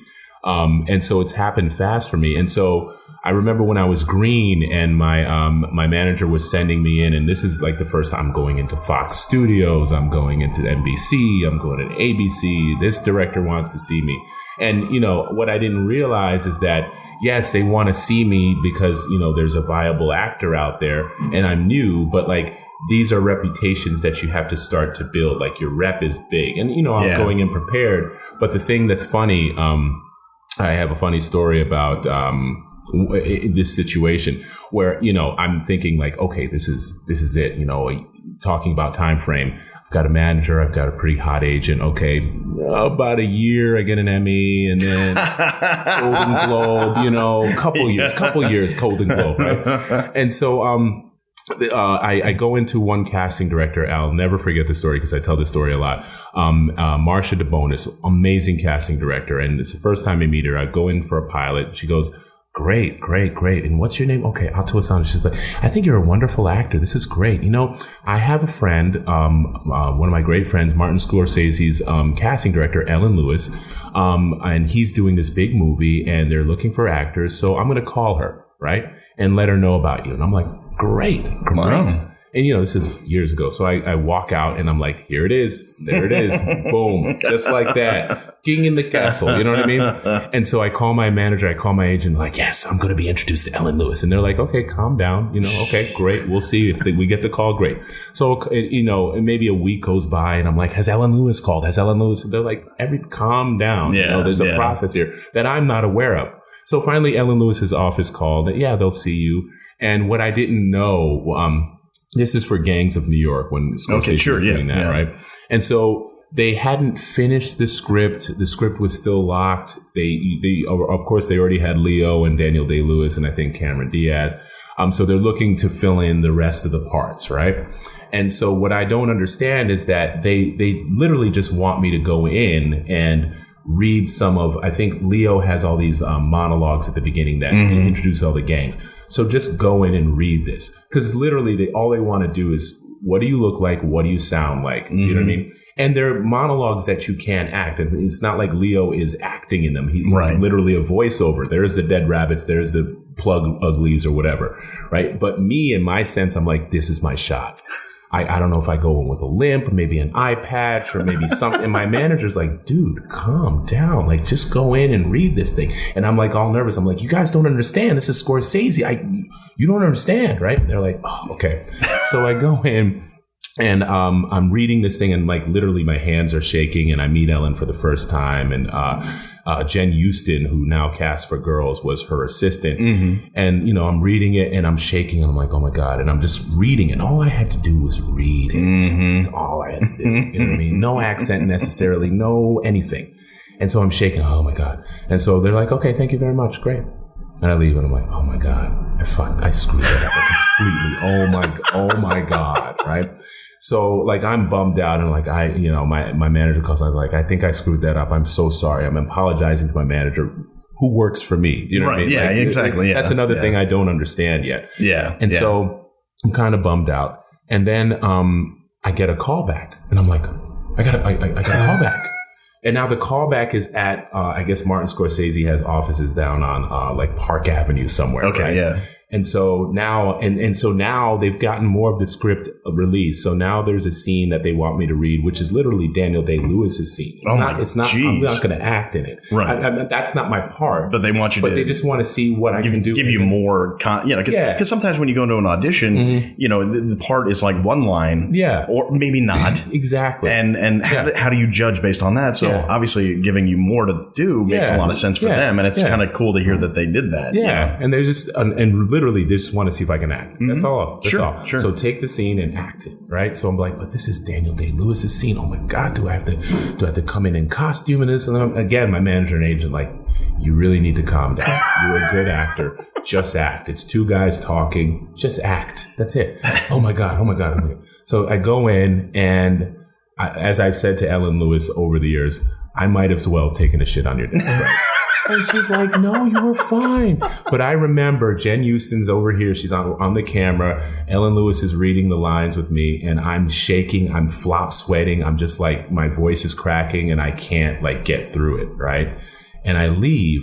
S3: And so it's happened fast for me. And so I remember when I was green and my manager was sending me in, and this is like the first time I'm going into Fox Studios, I'm going into NBC, I'm going to ABC, this director wants to see me. And, what I didn't realize is that, yes, they want to see me because, there's a viable actor out there and I'm new, but like, these are reputations that you have to start to build. Like, your rep is big. And, I was going in prepared. But the thing that's funny, I have a funny story about this situation where, I'm thinking like, okay, this is it, talking about time frame. I've got a manager. I've got a pretty hot agent. Okay, about a year, I get an Emmy, and then Golden Globe, couple years, Golden Globe, right? And so, I go into one casting director. I'll never forget the story because I tell this story a lot. Marsha DeBonis, amazing casting director. And it's the first time I meet her. I go in for a pilot. She goes, great. And what's your name? Okay, Ato Essandoh. She's like, I think you're a wonderful actor. This is great. I have a friend, one of my great friends, Martin Scorsese's casting director, Ellen Lewis. And he's doing this big movie and they're looking for actors. So I'm going to call her, right? And let her know about you. And I'm like, great.
S2: Wow.
S3: And, this is years ago. So I walk out and I'm like, here it is. There it is. Boom. Just like that. King in the castle. You know what I mean? And so I call my manager. I call my agent. Like, yes, I'm going to be introduced to Ellen Lewis. And they're like, okay, calm down. Okay, great. We'll see if we get the call. Great. So, maybe a week goes by and I'm like, has Ellen Lewis called? Has Ellen Lewis? And they're like, calm down.
S2: Yeah,
S3: there's a process here that I'm not aware of. So finally, Ellen Lewis's office called. They'll see you. And what I didn't know, this is for Gangs of New York when Scorsese was doing that, right? And so they hadn't finished the script. The script was still locked. They of course, they already had Leo and Daniel Day-Lewis and I think Cameron Diaz. So they're looking to fill in the rest of the parts, right? And so what I don't understand is that they literally just want me to go in and read some of, I think Leo has all these monologues at the beginning that introduce all the gangs. So just go in and read this. Because literally all they want to do is, what do you look like? What do you sound like? Do you know what I mean? And they're monologues that you can't act. And it's not like Leo is acting in them. He's literally a voiceover. There's the dead rabbits. There's the plug uglies or whatever. Right. But me, in my sense, I'm like, this is my shot. I don't know if I go in with a limp, maybe an eye patch, or maybe something. And my manager's like, dude, calm down. Like, just go in and read this thing. And I'm like all nervous. I'm like, you guys don't understand. This is Scorsese. You don't understand, right? They're like, oh, okay. So I go in and I'm reading this thing, and like literally my hands are shaking, and I meet Ellen for the first time. And Jen Houston, who now casts for Girls, was her assistant. And, you know, I'm reading it and I'm shaking, and I'm like, oh my God. And I'm just reading it. And all I had to do was read it. That's all I had to do. You know what I mean? No accent necessarily, no anything. And so I'm shaking. Oh my God. And so they're like, okay, thank you very much. Great. And I leave, and I'm like, oh my God, I screwed it up completely. Oh my God. Right. So like, I'm bummed out, and like, my manager calls. I'm like, I think I screwed that up. I'm so sorry. I'm apologizing to my manager, who works for me. Do you know what I mean?
S2: Yeah,
S3: like,
S2: exactly.
S3: That's another thing I don't understand yet.
S2: Yeah.
S3: And so I'm kind of bummed out. And then I get a call back, and I'm like, I got a call back. And now the callback is at, I guess Martin Scorsese has offices down on like Park Avenue somewhere.
S2: Okay,
S3: right?
S2: yeah.
S3: And so now, and so now they've gotten more of the script released. So now there's a scene that they want me to read, which is literally Daniel Day-Lewis's scene. It's not.
S2: Geez.
S3: I'm not going to act in it.
S2: Right.
S3: That's not my part.
S2: But they want you to.
S3: But they just want to see what I can do.
S2: Give you more. Because sometimes when you go into an audition, you know, the part is like one line.
S3: Yeah.
S2: Or maybe not.
S3: Exactly.
S2: And how do you judge based on that? So obviously giving you more to do makes a lot of sense for them. And it's kind of cool to hear that they did that.
S3: Yeah.
S2: You know?
S3: And they're just, and literally they just want to see if I can act. That's all. That's all.
S2: Sure.
S3: So take the scene and act it, right? So I'm like, but this is Daniel Day-Lewis's scene. Oh my God, do I have to come in costume in this? And then, again, my manager and agent like, you really need to calm down. You're a good actor. Just act. It's two guys talking. Just act. That's it. Oh my God. So I go in, and as I've said to Ellen Lewis over the years, I might as well have taken a shit on your desk, right? And she's like, no, you were fine. But I remember Jen Houston's over here. She's on the camera. Ellen Lewis is reading the lines with me, and I'm shaking. I'm flop sweating. I'm just like, my voice is cracking, and I can't like get through it. Right. And I leave,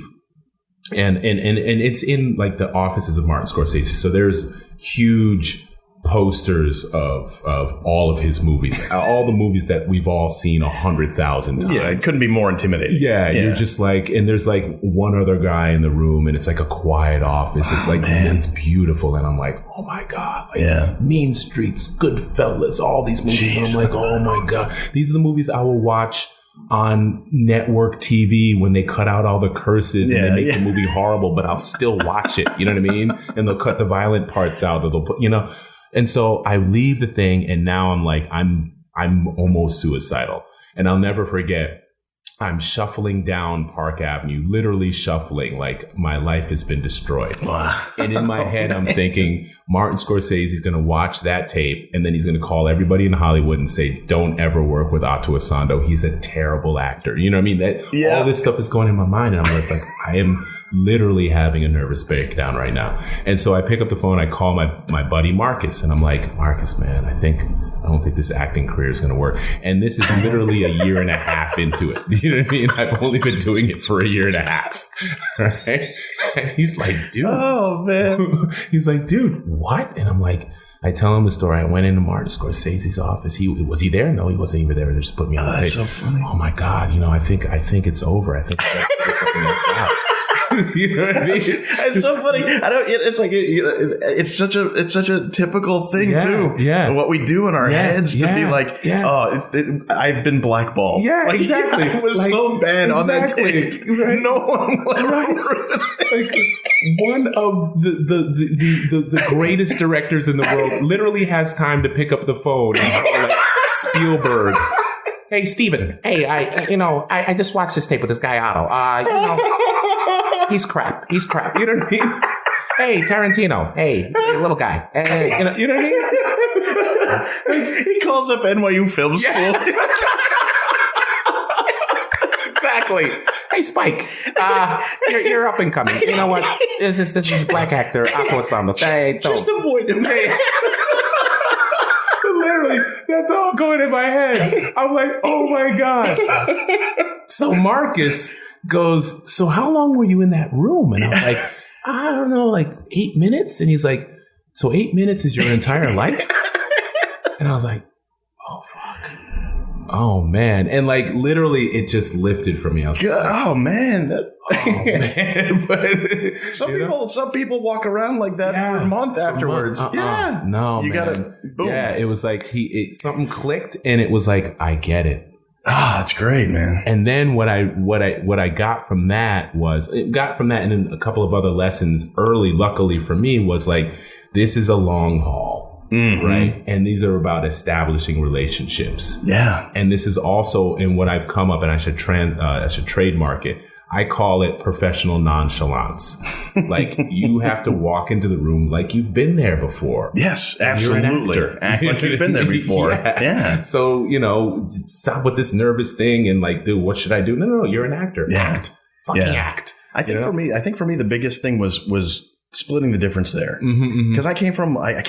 S3: and it's in like the offices of Martin Scorsese. So there's huge posters of all of his movies, all the movies that we've all seen 100,000 times.
S2: Yeah, it couldn't be more intimidating.
S3: Yeah, you're just like, and there's like one other guy in the room, and it's like a quiet office. It's like, it's beautiful. And I'm like, oh my God. Like, Mean Streets, Goodfellas, all these movies. And I'm like, oh my God. These are the movies I will watch on network TV when they cut out all the curses and they make the movie horrible, but I'll still watch it. You know what I mean? And they'll cut the violent parts out, or they'll put, you know. And so I leave the thing, and now I'm like, I'm almost suicidal. And I'll never forget, I'm shuffling down Park Avenue, literally shuffling, like my life has been destroyed. Wow. And in my head, I'm thinking, Martin Scorsese is going to watch that tape, and then he's going to call everybody in Hollywood and say, don't ever work with Ato Essandoh. He's a terrible actor. You know what I mean? All this stuff is going in my mind, and I'm like, I am literally having a nervous breakdown right now. And so I pick up the phone, I call my buddy Marcus, and I'm like, Marcus, man, I don't think this acting career is going to work. And this is literally a year and a half into it. You know what I mean? I've only been doing it for a year and a half. Right? And he's like, dude. Oh, man. He's like, dude, what? And I'm like, I tell him the story. I went into Martin Scorsese's office. Was he there? No, he wasn't even there. They just put me on the tape. So funny. Oh my God. You know, I think it's over. I think I got something else out. You know what I mean?
S2: It's so funny. It's like, it's such a typical thing too.
S3: Yeah.
S2: What we do in our heads to be like, I've been blackballed.
S3: Yeah,
S2: like,
S3: exactly.
S2: I was so bad on that tape.
S3: Right.
S2: No one
S3: like one of the greatest directors in the world literally has time to pick up the phone and call like Spielberg. Hey, Steven. Hey, I just watched this tape with this guy Otto. He's crap. You know what I mean? Hey, Tarantino. Hey, little guy. You know what I mean?
S2: He calls up NYU Film School.
S3: Exactly. Exactly. Hey, Spike, you're up and coming. You know what? This is black actor Ato Essandoh. Hey,
S2: Just avoid him.
S3: Literally, that's all going in my head. I'm like, oh my God. So Marcus goes, so how long were you in that room? And I was like, I don't know, like 8 minutes. And he's like, so 8 minutes is your entire life? And I was like, oh, fuck. Oh, man. And like literally it just lifted from me. I was like,
S2: oh, man.
S3: man. But,
S2: some people walk around like that for a month afterwards. Yeah.
S3: No,
S2: you
S3: man.
S2: gotta, boom.
S3: Yeah, it was like something clicked and it was like, I get it.
S2: That's great, man.
S3: And then what I got from that and then a couple of other lessons early, luckily for me, was like, this is a long haul, right? And these are about establishing relationships.
S2: Yeah.
S3: And this is also in what I've come up, and I should trademark it. I call it professional nonchalance. Like you have to walk into the room like you've been there before.
S2: Yes, absolutely. Act like you've been there before. Yeah.
S3: So, stop with this nervous thing and like, dude, what should I do? No, you're an actor.
S2: Yeah.
S3: Act. Fucking act.
S2: I think for me, the biggest thing was splitting the difference there. Because I came from a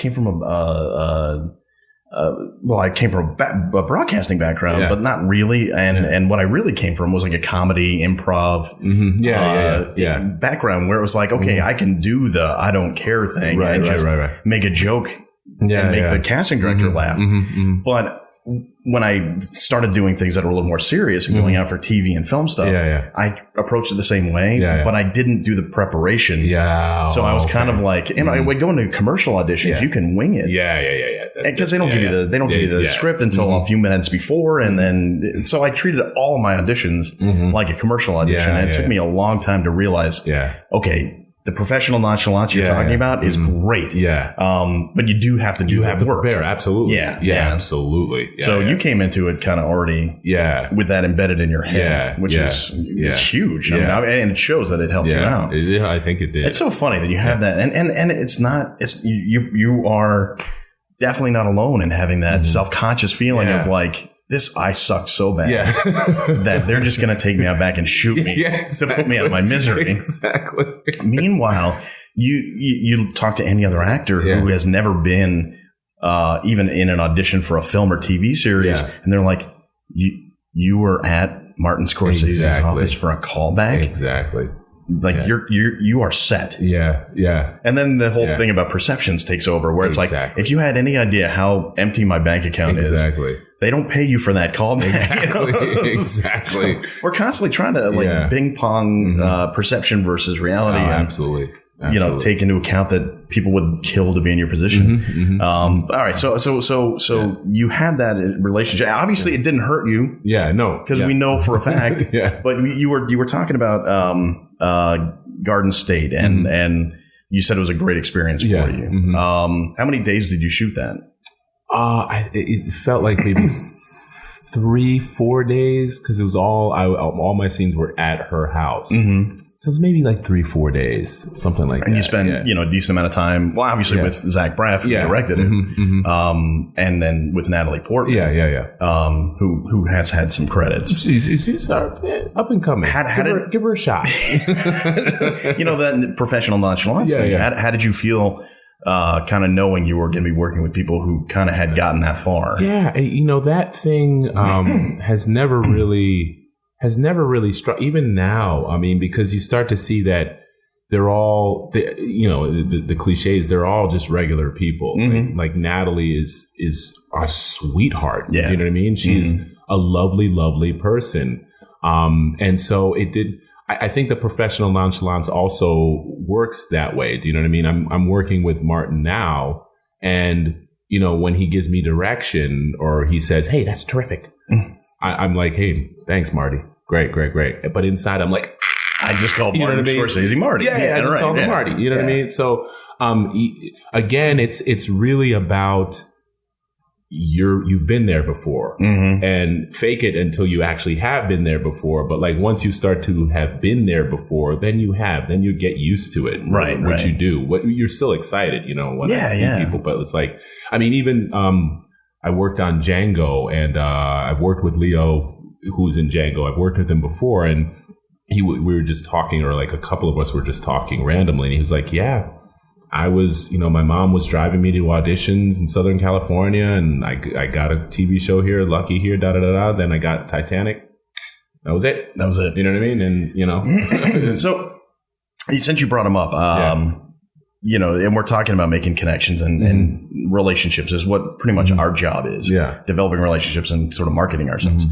S2: broadcasting background, but not really. And what I really came from was like a comedy, improv, background where it was like, okay, I can do the I don't care thing and just make a joke and make the casting director laugh. But when I started doing things that are a little more serious and going out for TV and film stuff, I approached it the same way, but I didn't do the preparation. So I was kind of like, I would go into commercial auditions. You can wing it. Because they don't give you the script until a few minutes before. And then, so I treated all of my auditions like a commercial audition. And it took me a long time to realize, okay, the professional nonchalance you're talking about is great. But you do have to do that work.
S3: Prepare, absolutely. Absolutely.
S2: So you came into it kind of already with that embedded in your head, which is huge. I mean, and it shows that it helped you out.
S3: I think it did.
S2: It's so funny that you have that. And you are definitely not alone in having that self-conscious feeling of like, I sucked so bad that they're just going to take me out back and shoot me to put me out of my misery.
S3: Exactly.
S2: Meanwhile, you talk to any other actor who has never been even in an audition for a film or TV series, and they're like, you were at Martin Scorsese's office for a callback?
S3: Exactly.
S2: Like you are set. And then the whole thing about perceptions takes over where it's like, if you had any idea how empty my bank account is, they don't pay you for that callback.
S3: Exactly.
S2: So we're constantly trying to like ping pong perception versus reality.
S3: Absolutely.
S2: Take into account that people would kill to be in your position. All right. So you had that relationship. Obviously it didn't hurt you. Because we know for a fact, but you were talking about, Garden State and you said it was a great experience for you. How many days did you shoot that?
S3: It felt like maybe 3-4 days because it was all my scenes were at her house. So it's maybe like 3-4 days, something like that.
S2: And you spend, a decent amount of time, well, obviously with Zach Braff, who directed it, and then with Natalie Portman, who has had some credits.
S3: She's up and coming. Give her a shot.
S2: That professional nonchalance thing. How did you feel kind of knowing you were going to be working with people who kind of had gotten that far?
S3: That thing has never really struck, even now. I mean, because you start to see that they're all, the cliches, they're all just regular people. Like Natalie is a sweetheart. Do you know what I mean? She's a lovely, lovely person. And so it did, I think the professional nonchalance also works that way. Do you know what I mean? I'm working with Martin now, and, when he gives me direction or he says, hey, that's terrific. I'm like, hey, thanks, Marty. Great. But inside, I'm like,
S2: I just called Martin Scorsese Marty.
S3: I just called him Marty. You know what I mean? So, again, it's really about you've been there before, and fake it until you actually have been there before. But like once you start to have been there before, then you get used to it. What you do, you're still excited, when I see people. But it's like, I mean, even I worked on Django, and I've worked with Leo who's in Django. I've worked with him before, and we were just talking, or like a couple of us were just talking randomly, and he was like, yeah, I was, my mom was driving me to auditions in Southern California, and I got a TV show here, Lucky here, da-da-da-da. Then I got Titanic. That was it. You know what I mean? And,
S2: So, since you brought him up, and we're talking about making connections and relationships is what pretty much our job is.
S3: Yeah.
S2: Developing relationships and sort of marketing ourselves.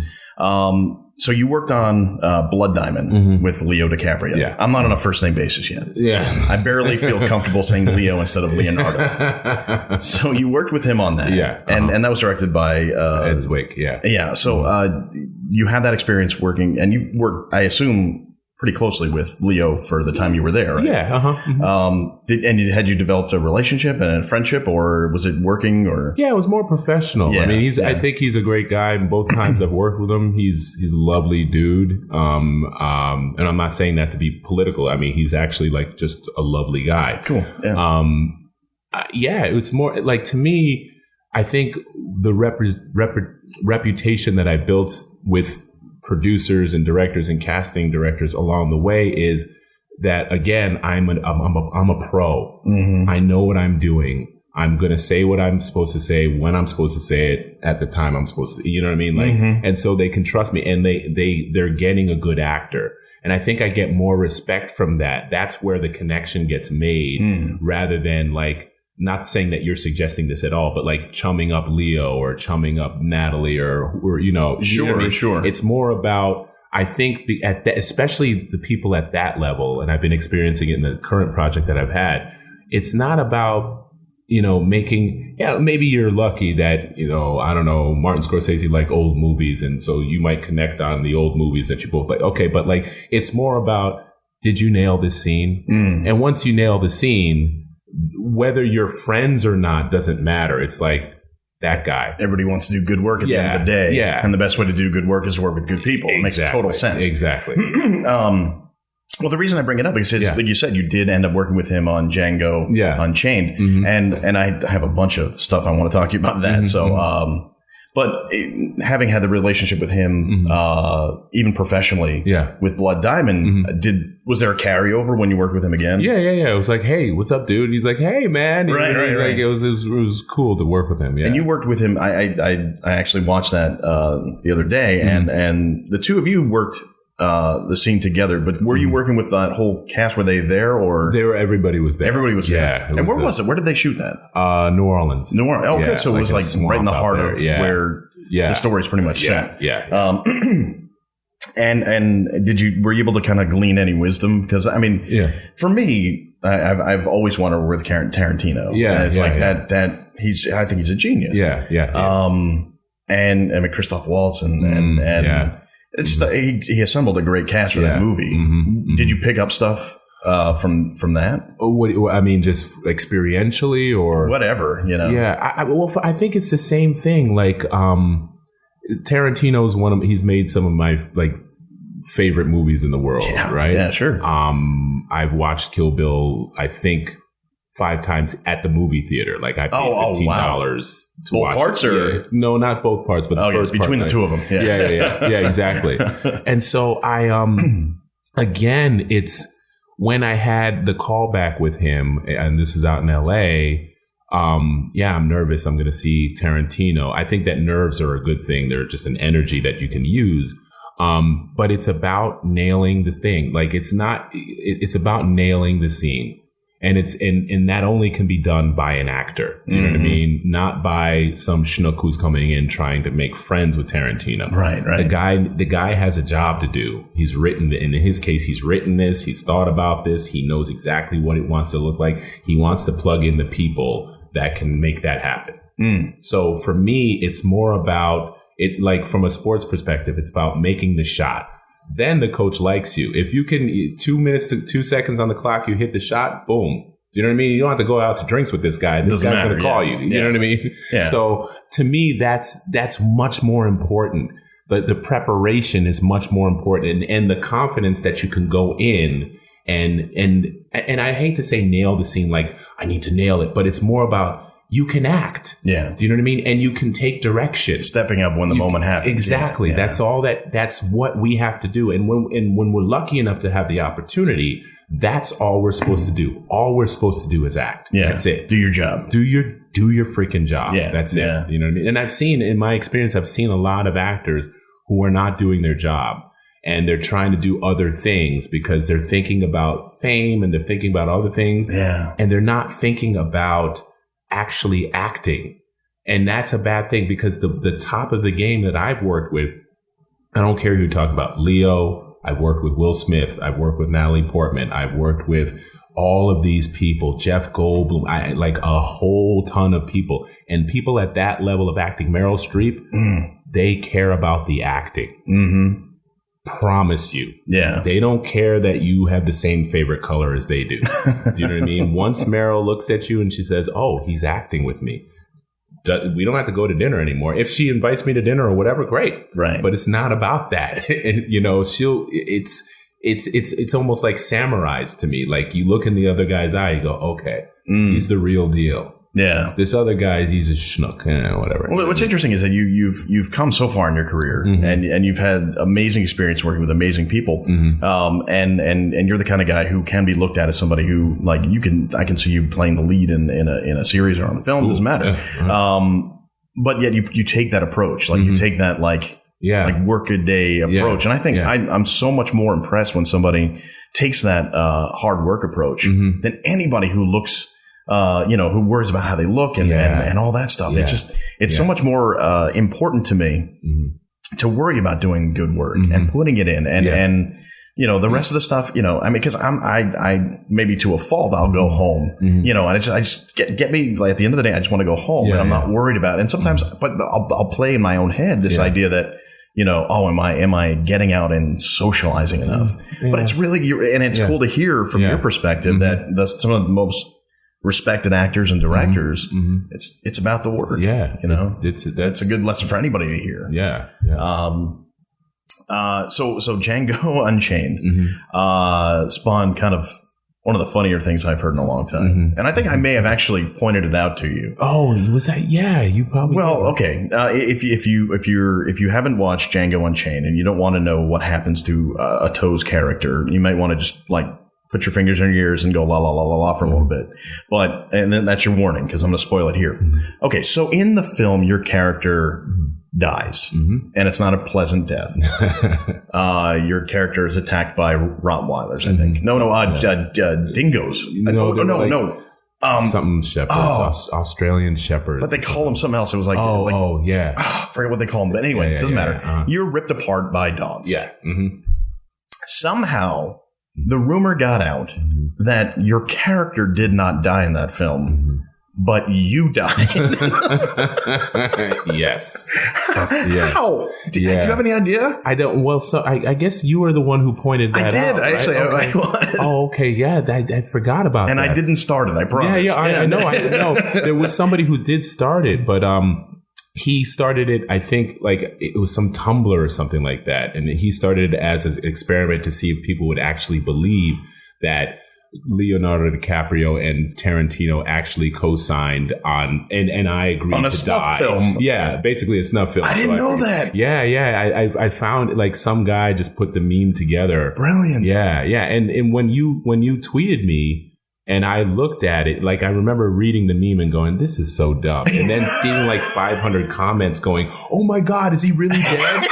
S2: So you worked on Blood Diamond with Leo DiCaprio.
S3: Yeah.
S2: I'm not on a first name basis yet.
S3: Yeah.
S2: I barely feel comfortable saying Leo instead of Leonardo. So you worked with him on that.
S3: Yeah.
S2: And that was directed by
S3: Ed Zwick. Yeah.
S2: Yeah. So you had that experience working, and you worked, I assume, pretty closely with Leo for the time you were there, right?
S3: Yeah.
S2: Had you developed a relationship and a friendship, or was it working? Or
S3: yeah, it was more professional.
S2: Yeah,
S3: I mean, I think he's a great guy. And both times I've worked with him, he's a lovely dude. And I'm not saying that to be political. I mean, he's actually like just a lovely guy.
S2: Cool. Yeah.
S3: It was more like, to me, I think the reputation that I built with producers and directors and casting directors along the way is that, again, I'm a pro. I know what I'm doing. I'm going to say what I'm supposed to say when I'm supposed to say it at the time I'm supposed to, you know what I mean? Like, and so they can trust me, and they're getting a good actor. And I think I get more respect from that. That's where the connection gets made, rather than like, not saying that you're suggesting this at all, but like chumming up Leo or chumming up Natalie or
S2: Sure.
S3: It's more about, I think, especially the people at that level, and I've been experiencing it in the current project that I've had. It's not about, making, maybe you're lucky that, I don't know, Martin Scorsese like old movies, and so you might connect on the old movies that you both like. Okay, but like, it's more about, did you nail this scene? And once you nail the scene, whether you're friends or not doesn't matter. It's like, that guy.
S2: Everybody wants to do good work at the end of the day.
S3: Yeah.
S2: And the best way to do good work is to work with good people. It makes total sense.
S3: Exactly.
S2: Well, the reason I bring it up is because, like you said, you did end up working with him on Django Unchained. And I have a bunch of stuff I want to talk to you about that. So, but having had the relationship with him, even professionally, with Blood Diamond, was there a carryover when you worked with him again?
S3: Yeah. It was like, hey, what's up, dude? And he's like, hey, man.
S2: Right.
S3: Like, it was cool to work with him. Yeah.
S2: And you worked with him. I actually watched that the other day, and the two of you worked the scene together. But were you working with that whole cast? Were they there, or
S3: everybody was there?
S2: Everybody was there.
S3: Yeah.
S2: And where was it? Where did they shoot that?
S3: New Orleans.
S2: Okay, yeah, so it was like right in the heart of where the story's pretty much set.
S3: Yeah.
S2: And were you able to kind of glean any wisdom? Because I mean, for me, I've always wanted to work with Tarantino. Yeah, and it's that I think he's a genius.
S3: Yeah.
S2: And I mean, Christoph Waltz and it's he assembled a great cast for that movie. Did you pick up stuff from that?
S3: I mean, just experientially or
S2: whatever,
S3: Yeah, I think it's the same thing. Like, Tarantino's he's made some of my like favorite movies in the world, right?
S2: Yeah, sure.
S3: I've watched Kill Bill, I think 5 times at the movie theater. Like, I paid $15 to
S2: both
S3: watch
S2: parts,
S3: it.
S2: or
S3: no, not both parts, but the first
S2: between
S3: part,
S2: the two of them.
S3: Yeah, exactly. And so I again, it's when I had the callback with him, and this is out in LA. I'm nervous. I'm going to see Tarantino. I think that nerves are a good thing. They're just an energy that you can use. But it's about nailing the thing. Like, it's about nailing the scene. And and that only can be done by an actor. Do you know what I mean? Not by some schnook who's coming in trying to make friends with Tarantino.
S2: Right.
S3: The guy has a job to do. He's written, in his case, he's written this. He's thought about this. He knows exactly what it wants to look like. He wants to plug in the people that can make that happen. So for me, it's more about it. Like, from a sports perspective, it's about making the shot. Then the coach likes you. If you can, 2 minutes to 2 seconds on the clock, you hit the shot, boom. Do you know what I mean? You don't have to go out to drinks with this guy. This guy's going to call you. You know what I mean? Yeah. So to me, that's much more important. The preparation is much more important, and the confidence that you can go in and I hate to say nail the scene, like I need to nail it, but it's more about you can act.
S2: Yeah.
S3: Do you know what I mean? And you can take direction.
S2: Stepping up when the moment happens.
S3: Exactly.
S2: Yeah.
S3: That's what we have to do. And when we're lucky enough to have the opportunity, that's all we're supposed to do. All we're supposed to do is act.
S2: Yeah.
S3: That's it.
S2: Do your job.
S3: Do your freaking job.
S2: Yeah.
S3: That's it.
S2: Yeah.
S3: You know what I mean? And in my experience, I've seen a lot of actors who are not doing their job. And they're trying to do other things because they're thinking about fame and they're thinking about other things.
S2: Yeah.
S3: And they're not thinking about actually acting. And that's a bad thing because the top of the game that I've worked with, I don't care who you talk about, Leo, I've worked with Will Smith, I've worked with Natalie Portman, I've worked with all of these people, Jeff Goldblum, like a whole ton of people. And people at that level of acting, Meryl Streep, they care about the acting. Mm-hmm. Promise you. Yeah. They don't care that you have the same favorite color as they do. Do you know what I mean? Once Meryl looks at you and she says, oh, he's acting with me. We don't have to go to dinner anymore. If she invites me to dinner or whatever, great. Right. But it's not about that. And, you know, it's almost like samurais to me. Like you look in the other guy's eye, you go, okay, he's the real deal. Yeah. This other guy, he's a schnook, whatever.
S2: Well, what's interesting is that you've come so far in your career and you've had amazing experience working with amazing people. And you're the kind of guy who can be looked at as somebody who, like, I can see you playing the lead in a series or on a film. It doesn't matter. But yet you take that approach, like you take that like work a day approach. And I think I'm so much more impressed when somebody takes that hard work approach than anybody who looks who worries about how they look and all that stuff. It's so much more important to me to worry about doing good work and putting it in and the rest of the stuff, I mean, because I maybe to a fault, I'll go home, and I just get me, like, at the end of the day, I just want to go home and I'm not worried about it. And sometimes, but I'll play in my own head this idea that, am I getting out and socializing enough? But it's really, and it's cool to hear from your perspective that some of the most respected actors and directors, it's about the work. That's a good lesson for anybody to hear. So Django Unchained spawned kind of one of the funnier things I've heard in a long time, and I think I may have actually pointed it out to you.
S3: Oh, was that? Yeah, you probably.
S2: Well, okay. If you haven't watched Django Unchained and you don't want to know what happens to Ato's character, you might want to just like put your fingers in your ears and go la la la la la for a little bit. And then that's your warning because I'm going to spoil it here. Okay, so in the film, your character dies, and it's not a pleasant death. Your character is attacked by Rottweilers, I think. Dingoes. No.
S3: Something shepherds, Australian shepherds.
S2: But they call them something else. It was like, I forget what they call them. But anyway, it doesn't matter. You're ripped apart by dogs. Yeah. Somehow, the rumor got out that your character did not die in that film, but you died.
S3: Yes.
S2: How? Do you have any idea?
S3: I don't. Well, so I guess you were the one who pointed that out.
S2: I did.
S3: Right?
S2: Actually, I was.
S3: Oh, okay. Yeah. I forgot about
S2: that. And I didn't start it, I promise.
S3: I know. There was somebody who did start it, but he started it, I think, like it was some Tumblr or something like that. And he started it as an experiment to see if people would actually believe that Leonardo DiCaprio and Tarantino actually co-signed on, and I agreed
S2: on a
S3: to
S2: snuff
S3: die.
S2: Film.
S3: Yeah, basically a snuff film.
S2: I didn't know that.
S3: Yeah. I found like some guy just put the meme together.
S2: Brilliant.
S3: Yeah. And when you tweeted me, and I looked at it, like I remember reading the meme and going, this is so dumb. And then seeing like 500 comments going, oh my God, is he really dead?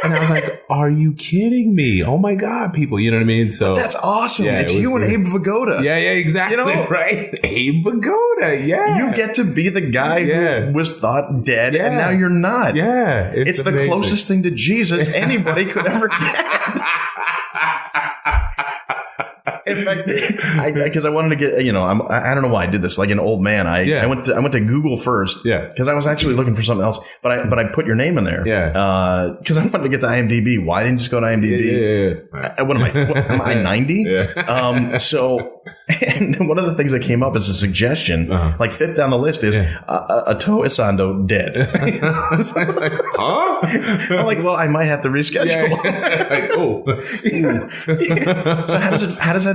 S3: And I was like, are you kidding me? Oh my God, people, you know what I mean? So
S2: but that's awesome. It's you and Abe Vigoda.
S3: Yeah, exactly. Right? Abe Vigoda,
S2: You get to be the guy who was thought dead and now you're not.
S3: Yeah.
S2: It's the closest thing to Jesus anybody could ever get. In fact, because I wanted to get, I don't know why I did this. Like an old man, I went to Google first, because I was actually looking for something else. But I put your name in there, because I wanted to get to IMDb. Why didn't you just go to IMDb? What am I 90? So, and one of the things that came up as a suggestion, like fifth down the list, is Ato Essandoh dead. I'm like, well, I might have to reschedule.
S3: So
S2: how does that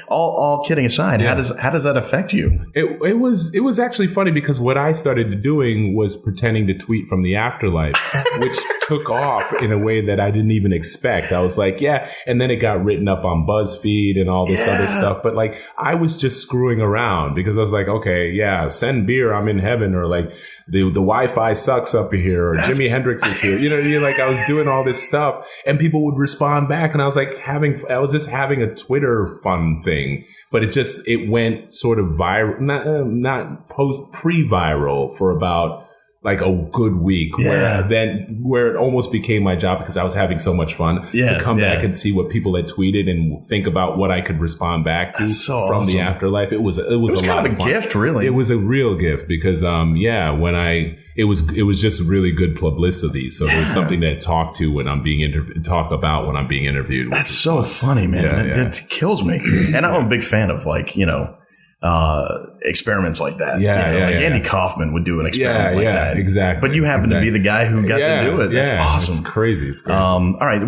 S2: All kidding aside, how does that affect you?
S3: It was actually funny because what I started doing was pretending to tweet from the afterlife, which took off in a way that I didn't even expect. I was like, yeah. And then it got written up on BuzzFeed and all this other stuff. But like, I was just screwing around because I was like, okay, yeah, send beer, I'm in heaven. Or like the Wi-Fi sucks up here. Or Jimi Hendrix is here. Like I was doing all this stuff and people would respond back. And I was like I was just having a Twitter fun thing. But it went sort of viral, not pre-viral for about like a good week where it almost became my job because I was having so much fun to come back and see what people had tweeted and think about what I could respond back to from the afterlife. It was a lot of fun.
S2: Gift, really.
S3: It was a real gift because it was just really good publicity. So there's something to talk to when I'm being about when I'm being interviewed.
S2: That's so funny, man. It kills me. And I'm a big fan of experiments like that. Andy Kaufman would do an experiment like that.
S3: Exactly.
S2: But you happen to be the guy who got to do it. That's awesome.
S3: It's crazy.
S2: All right. I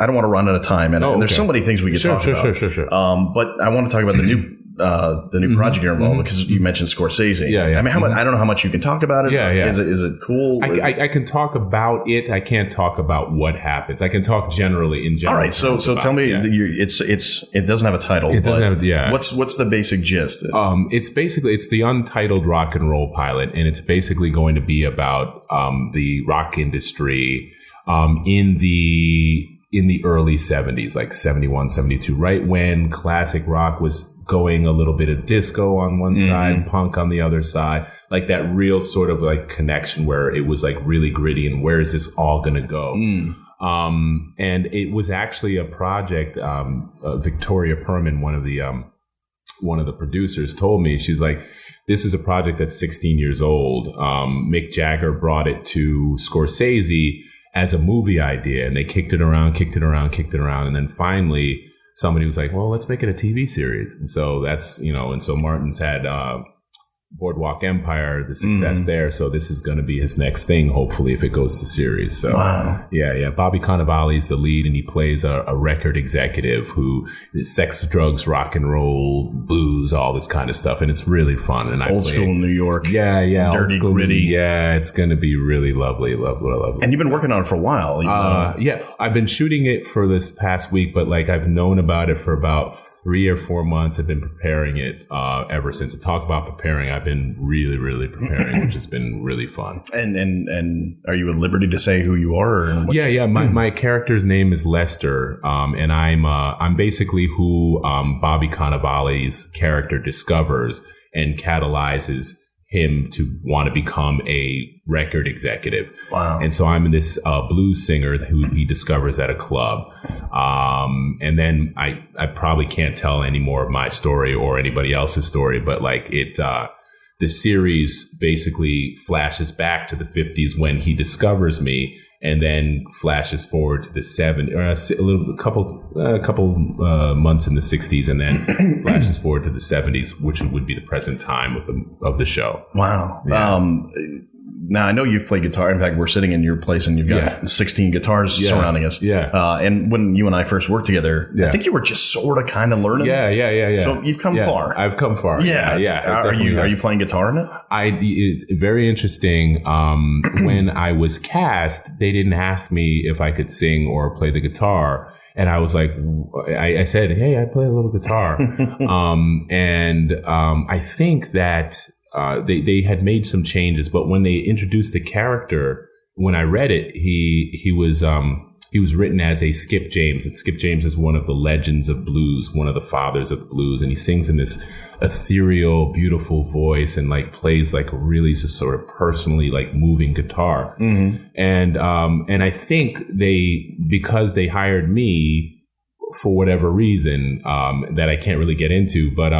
S2: don't want to run out of time, and there's so many things we could talk about. Sure. But I want to talk about the new project you're involved with because you mentioned Scorsese. I mean, I don't know how much you can talk about it. Is it cool?
S3: I can talk about it. I can't talk about what happens. I can talk generally in general.
S2: All right. So tell me, it doesn't have a title. It doesn't have. What's the basic gist?
S3: It's the Untitled Rock and Roll pilot, and it's basically going to be about the rock industry in the early 70s, like 71, 72, right when classic rock was going a little bit of disco on one side, punk on the other side, like that real sort of like connection where it was like really gritty and where is this all going to go? And it was actually a project, Victoria Perman, one of the producers told me, she's like, this is a project that's 16 years old. Mick Jagger brought it to Scorsese as a movie idea and they kicked it around. And then finally somebody was like, well, let's make it a TV series. And so that's, and so Martin's had Boardwalk Empire, the success there. So this is going to be his next thing, hopefully, if it goes to series. So, Bobby Cannavale is the lead, and he plays a record executive who is sex, drugs, rock and roll, booze, all this kind of stuff. And it's really fun. And
S2: old school New York.
S3: Dirty,
S2: old school, gritty.
S3: Yeah, it's going to be really lovely.
S2: And you've been working on it for a while.
S3: I've been shooting it for this past week, but like I've known about it for about 3 or 4 months. I've been preparing it ever since. To talk about preparing, I've been really, really preparing, which has been really fun.
S2: And are you at liberty to say who you are?
S3: My character's name is Lester, and I'm basically who Bobby Cannavale's character discovers and catalyzes him to want to become a record executive.
S2: Wow.
S3: And so I'm this blues singer who he discovers at a club. And then I probably can't tell any more of my story or anybody else's story, but like the series basically flashes back to the 50s when he discovers me, and then flashes forward to the 70s, a couple months in the 60s, and then flashes forward to the 70s, which would be the present time of the show.
S2: Wow. Yeah. Now, I know you've played guitar. In fact, we're sitting in your place and you've got 16 guitars surrounding us.
S3: Yeah.
S2: And when you and I first worked together, I think you were just sort of kind of learning.
S3: Yeah.
S2: So you've come far.
S3: I've come far.
S2: Yeah. Are you playing guitar in it?
S3: It's very interesting. When I was cast, they didn't ask me if I could sing or play the guitar. And I was like, I said, hey, I play a little guitar. I think that they had made some changes, but when they introduced the character, when I read it, he was written as a Skip James, and Skip James is one of the legends of blues, one of the fathers of the blues, and he sings in this ethereal, beautiful voice and like plays like really just sort of personally like moving guitar. And I think because they hired me for whatever reason that I can't really get into, but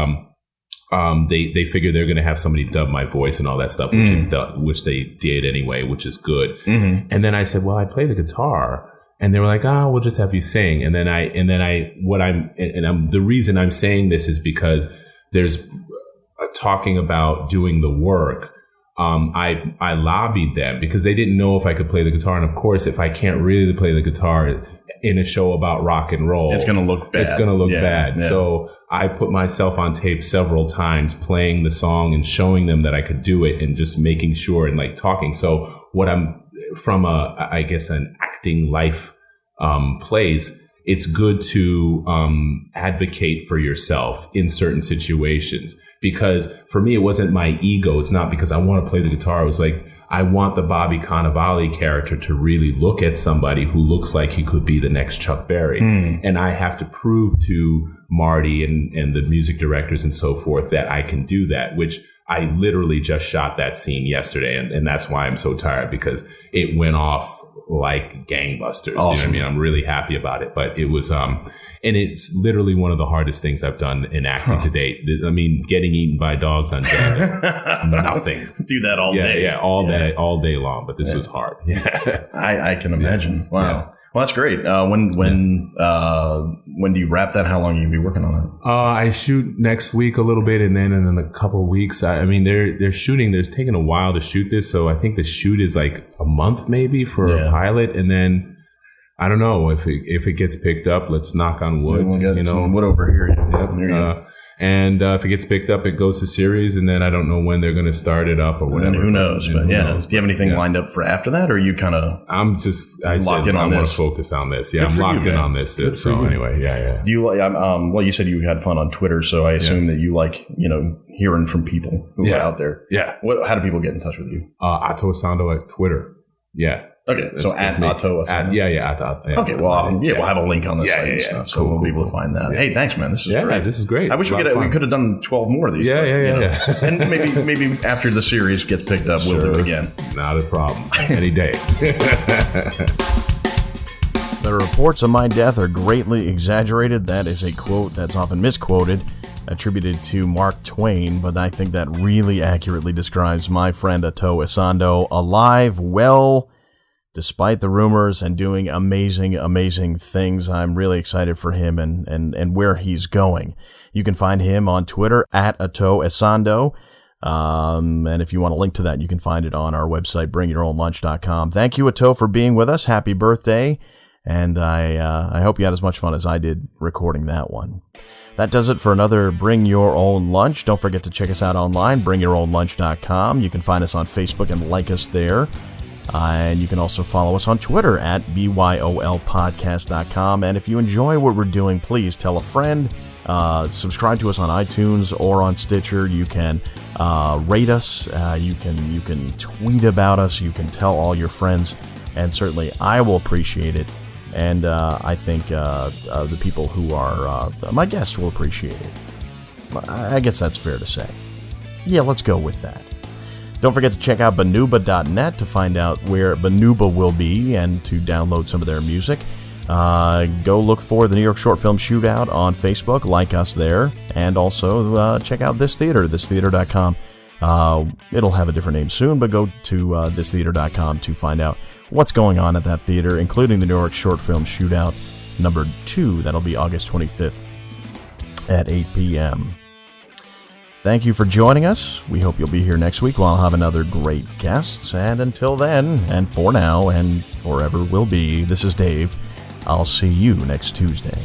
S3: they figure they're going to have somebody dub my voice and all that stuff, which they did anyway, which is good. And then I said, well, I play the guitar. And they were like, we'll just have you sing. And the reason I'm saying this is because there's talking about doing the work. I lobbied them because they didn't know if I could play the guitar. And of course, if I can't really play the guitar in a show about rock and roll,
S2: it's going to look bad.
S3: It's going to look bad. Yeah. So I put myself on tape several times playing the song and showing them that I could do it and just making sure and like talking. So what I'm from an acting life place, it's good to advocate for yourself in certain situations, because for me, it wasn't my ego. It's not because I want to play the guitar. It was like, I want the Bobby Cannavale character to really look at somebody who looks like he could be the next Chuck Berry. And I have to prove to Marty and the music directors and so forth that I can do that, which I literally just shot that scene yesterday. And that's why I'm so tired, because it went off like gangbusters. Awesome. You know what I mean? I'm really happy about it, but it was, and it's literally one of the hardest things I've done in acting to date. I mean, getting eaten by dogs on Django, nothing.
S2: Do that all day.
S3: Yeah, all day long. But this was hard. Yeah,
S2: I can imagine. Wow. Yeah. Well, that's great. When do you wrap that? How long are you going to be working on it?
S3: I shoot next week a little bit, and then in a couple of weeks. I mean, they're shooting. They're taking a while to shoot this, so I think the shoot is like a month maybe for a pilot, and then I don't know if it gets picked up. Let's knock on wood.
S2: We'll get some wood over here.
S3: Yep. And if it gets picked up, it goes to series, and then I don't know when they're going to start it up or whatever.
S2: Who knows? But yeah, do you have anything lined up for after that, or are you kind of?
S3: I'm just locked in on this. I want to focus on this. Yeah, I'm locked in on this. So anyway, yeah.
S2: Do you like? Well, you said you had fun on Twitter, so I assume that you like hearing from people who are out there.
S3: Yeah.
S2: How do people get in touch with you?
S3: Ato Essandoh at Twitter. Yeah.
S2: Okay, so at Ato Essandoh.
S3: Yeah.
S2: Okay, well, we'll have a link on the site and stuff, so we'll be able to find that. Yeah. Hey, thanks, man. This is great.
S3: This is great.
S2: I wish we could have done 12 more of these.
S3: Yeah.
S2: And maybe after the series gets picked up, we'll do it again.
S3: Not a problem. Any day.
S2: The reports of my death are greatly exaggerated. That is a quote that's often misquoted, attributed to Mark Twain, but I think that really accurately describes my friend Ato Essandoh, alive, well, despite the rumors, and doing amazing, amazing things. I'm really excited for him and where he's going. You can find him on Twitter at Ato Essandoh. And if you want a link to that, you can find it on our website, bringyourownlunch.com. Thank you, Ato, for being with us. Happy birthday. And I hope you had as much fun as I did recording that one. That does it for another Bring Your Own Lunch. Don't forget to check us out online, bringyourownlunch.com. You can find us on Facebook and like us there. And you can also follow us on Twitter at BYOLpodcast.com. And if you enjoy what we're doing, please tell a friend. Subscribe to us on iTunes or on Stitcher. You can rate us. You can tweet about us. You can tell all your friends. And certainly I will appreciate it. And I think the people who are my guests will appreciate it. I guess that's fair to say. Yeah, let's go with that. Don't forget to check out Banuba.net to find out where Banuba will be and to download some of their music. Go look for the New York Short Film Shootout on Facebook, like us there, and also check out This Theater, thistheater.com. It'll have a different name soon, but go to thistheater.com to find out what's going on at that theater, including the New York Short Film Shootout number 2. That'll be August 25th at 8 p.m. Thank you for joining us. We hope you'll be here next week. I'll have another great guest. And until then, and for now, and forever will be, this is Dave. I'll see you next Tuesday.